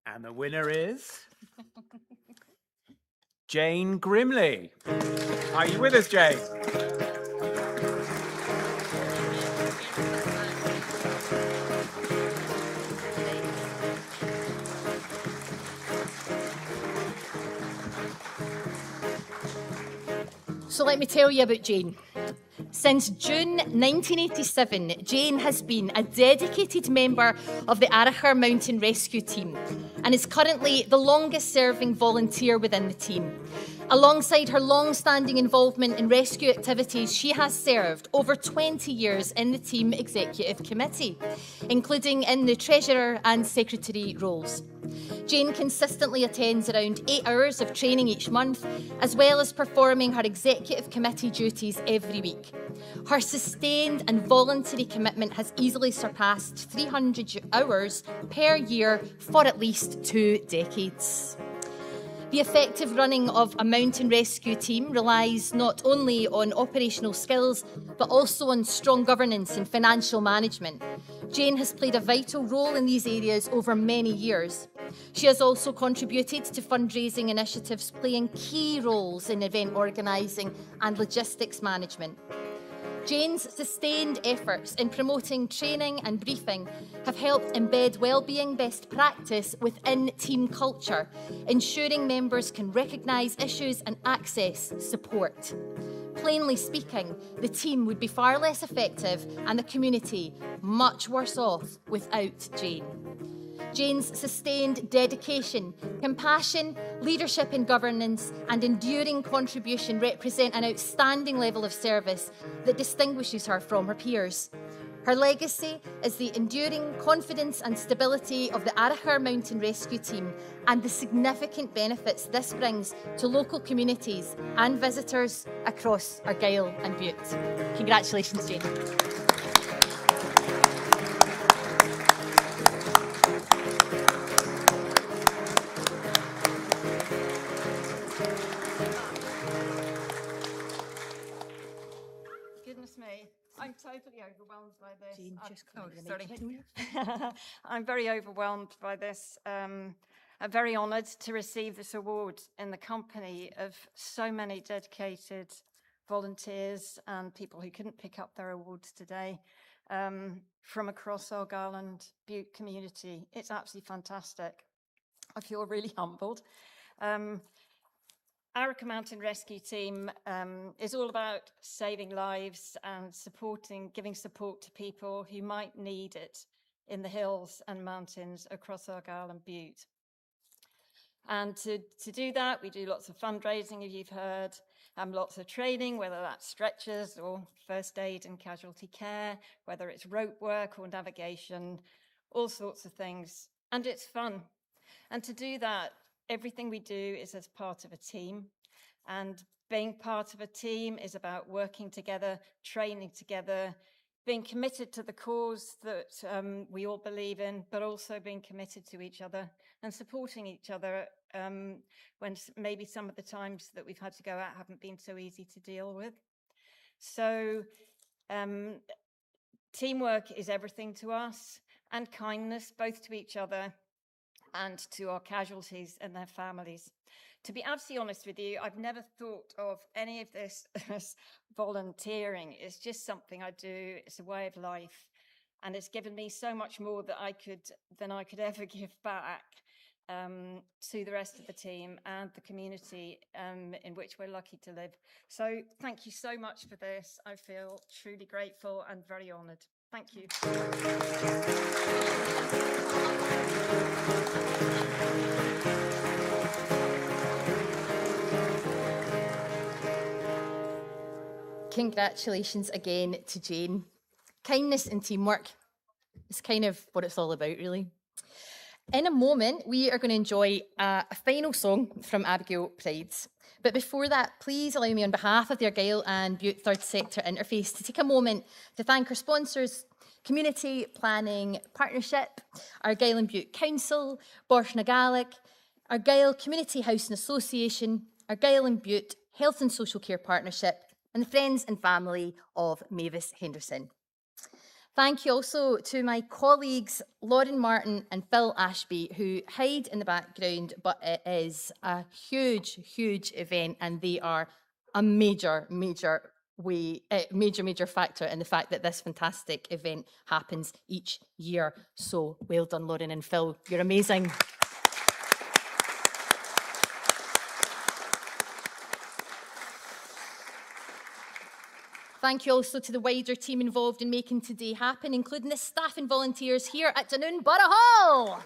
Speaker 7: And the winner is Jane Grimley. Are you with us, Jane?
Speaker 1: So let me tell you about Jane. Since June 1987, Jane has been a dedicated member of the Argyll Mountain Rescue Team and is currently the longest-serving volunteer within the team. Alongside her long-standing involvement in rescue activities, she has served over 20 years in the team executive committee, including in the treasurer and secretary roles. Jane consistently attends around 8 hours of training each month, as well as performing her executive committee duties every week. Her sustained and voluntary commitment has easily surpassed 300 hours per year for at least 2 decades. The effective running of a mountain rescue team relies not only on operational skills, but also on strong governance and financial management. Jane has played a vital role in these areas over many years. She has also contributed to fundraising initiatives, playing key roles in event organising and logistics management. Jane's sustained efforts in promoting training and briefing have helped embed wellbeing best practice within team culture, ensuring members can recognise issues and access support. Plainly speaking, the team would be far less effective and the community much worse off without Jane. Jane's sustained dedication, compassion, leadership and governance, and enduring contribution represent an outstanding level of service that distinguishes her from her peers. Her legacy is the enduring confidence and stability of the Argyll Mountain Rescue Team and the significant benefits this brings to local communities and visitors across Argyll and Bute. Congratulations, Jane.
Speaker 22: Goodness me, I'm totally overwhelmed by this.
Speaker 1: Jane, just come out of the
Speaker 22: sorry.
Speaker 1: mic.
Speaker 22: I'm very overwhelmed by this. I'm very honoured to receive this award in the company of so many dedicated volunteers and people who couldn't pick up their awards today from across Argyll and Bute community. It's absolutely fantastic. I feel really humbled. Argyll Mountain Rescue Team is all about saving lives and giving support to people who might need it in the hills and mountains across Argyll and Bute. And to do that, we do lots of fundraising, as you've heard, lots of training, whether that's stretchers or first aid and casualty care, whether it's rope work or navigation, all sorts of things. And it's fun. And to do that, everything we do is as part of a team, and being part of a team is about working together, training together, being committed to the cause that we all believe in, but also being committed to each other and supporting each other when maybe some of the times that we've had to go out haven't been so easy to deal with. So teamwork is everything to us, and kindness, both to each other and to our casualties and their families. To be absolutely honest with you, I've never thought of any of this as volunteering. It's just something I do. It's a way of life. And it's given me so much more than I could ever give back to the rest of the team and the community in which we're lucky to live. So thank you so much for this. I feel truly grateful and very honoured. Thank you.
Speaker 1: Congratulations again to Jane. Kindness and teamwork is kind of what it's all about, really. In a moment, we are going to enjoy a final song from Argyll Prides. But before that, please allow me on behalf of the Argyll and Bute Third Sector Interface to take a moment to thank our sponsors, Community Planning Partnership, Argyll and Bute Council, Burgh na Gaelic, Argyll Community Housing Association, Argyll and Bute Health and Social Care Partnership, and the friends and family of Mavis Henderson. Thank you also to my colleagues, Lauren Martin and Phil Ashby, who hide in the background, but it is a huge, huge event, and they are a major factor in the fact that this fantastic event happens each year. So well done, Lauren and Phil. You're amazing. Thank you also to the wider team involved in making today happen, including the staff and volunteers here at Dunoon Borough Hall.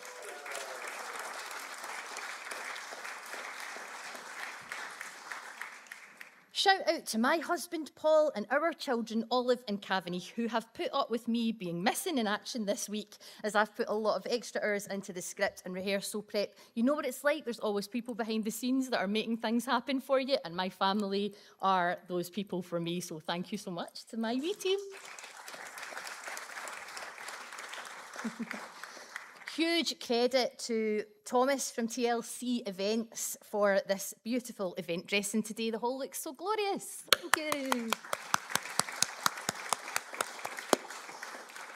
Speaker 1: Shout out to my husband, Paul, and our children, Olive and Cavaney, who have put up with me being missing in action this week, as I've put a lot of extra hours into the script and rehearsal prep. You know what it's like. There's always people behind the scenes that are making things happen for you, and my family are those people for me. So thank you so much to my wee team. Huge credit to Thomas from TLC Events for this beautiful event dressing today. The hall looks so glorious. Thank you.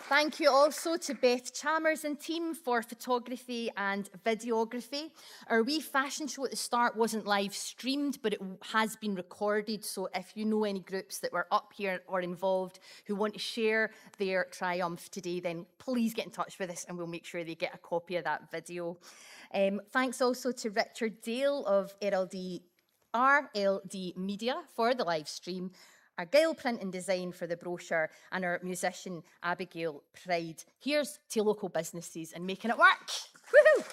Speaker 1: Thank you also to Beth Chalmers and team for photography and videography. Our wee fashion show at the start wasn't live streamed, but it has been recorded. So if you know any groups that were up here or involved who want to share their triumph today, then please get in touch with us and we'll make sure they get a copy of that video. Thanks also to Richard Dale of RLD Media for the live stream, Argyll Print and Design for the brochure, and our musician Abigail Pride. Here's to local businesses and making it work. Woohoo!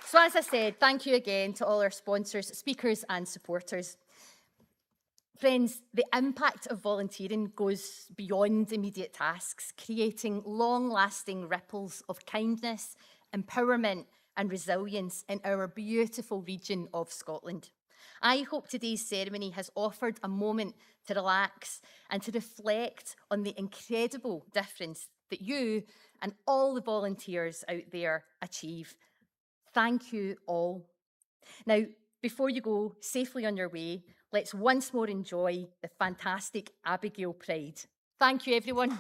Speaker 1: So as I said, thank you again to all our sponsors, speakers and supporters. Friends, the impact of volunteering goes beyond immediate tasks, creating long-lasting ripples of kindness, empowerment and resilience in our beautiful region of Scotland. I hope today's ceremony has offered a moment to relax and to reflect on the incredible difference that you and all the volunteers out there achieve. Thank you all. Now, before you go safely on your way, let's once more enjoy the fantastic Abigail Pride. Thank you, everyone.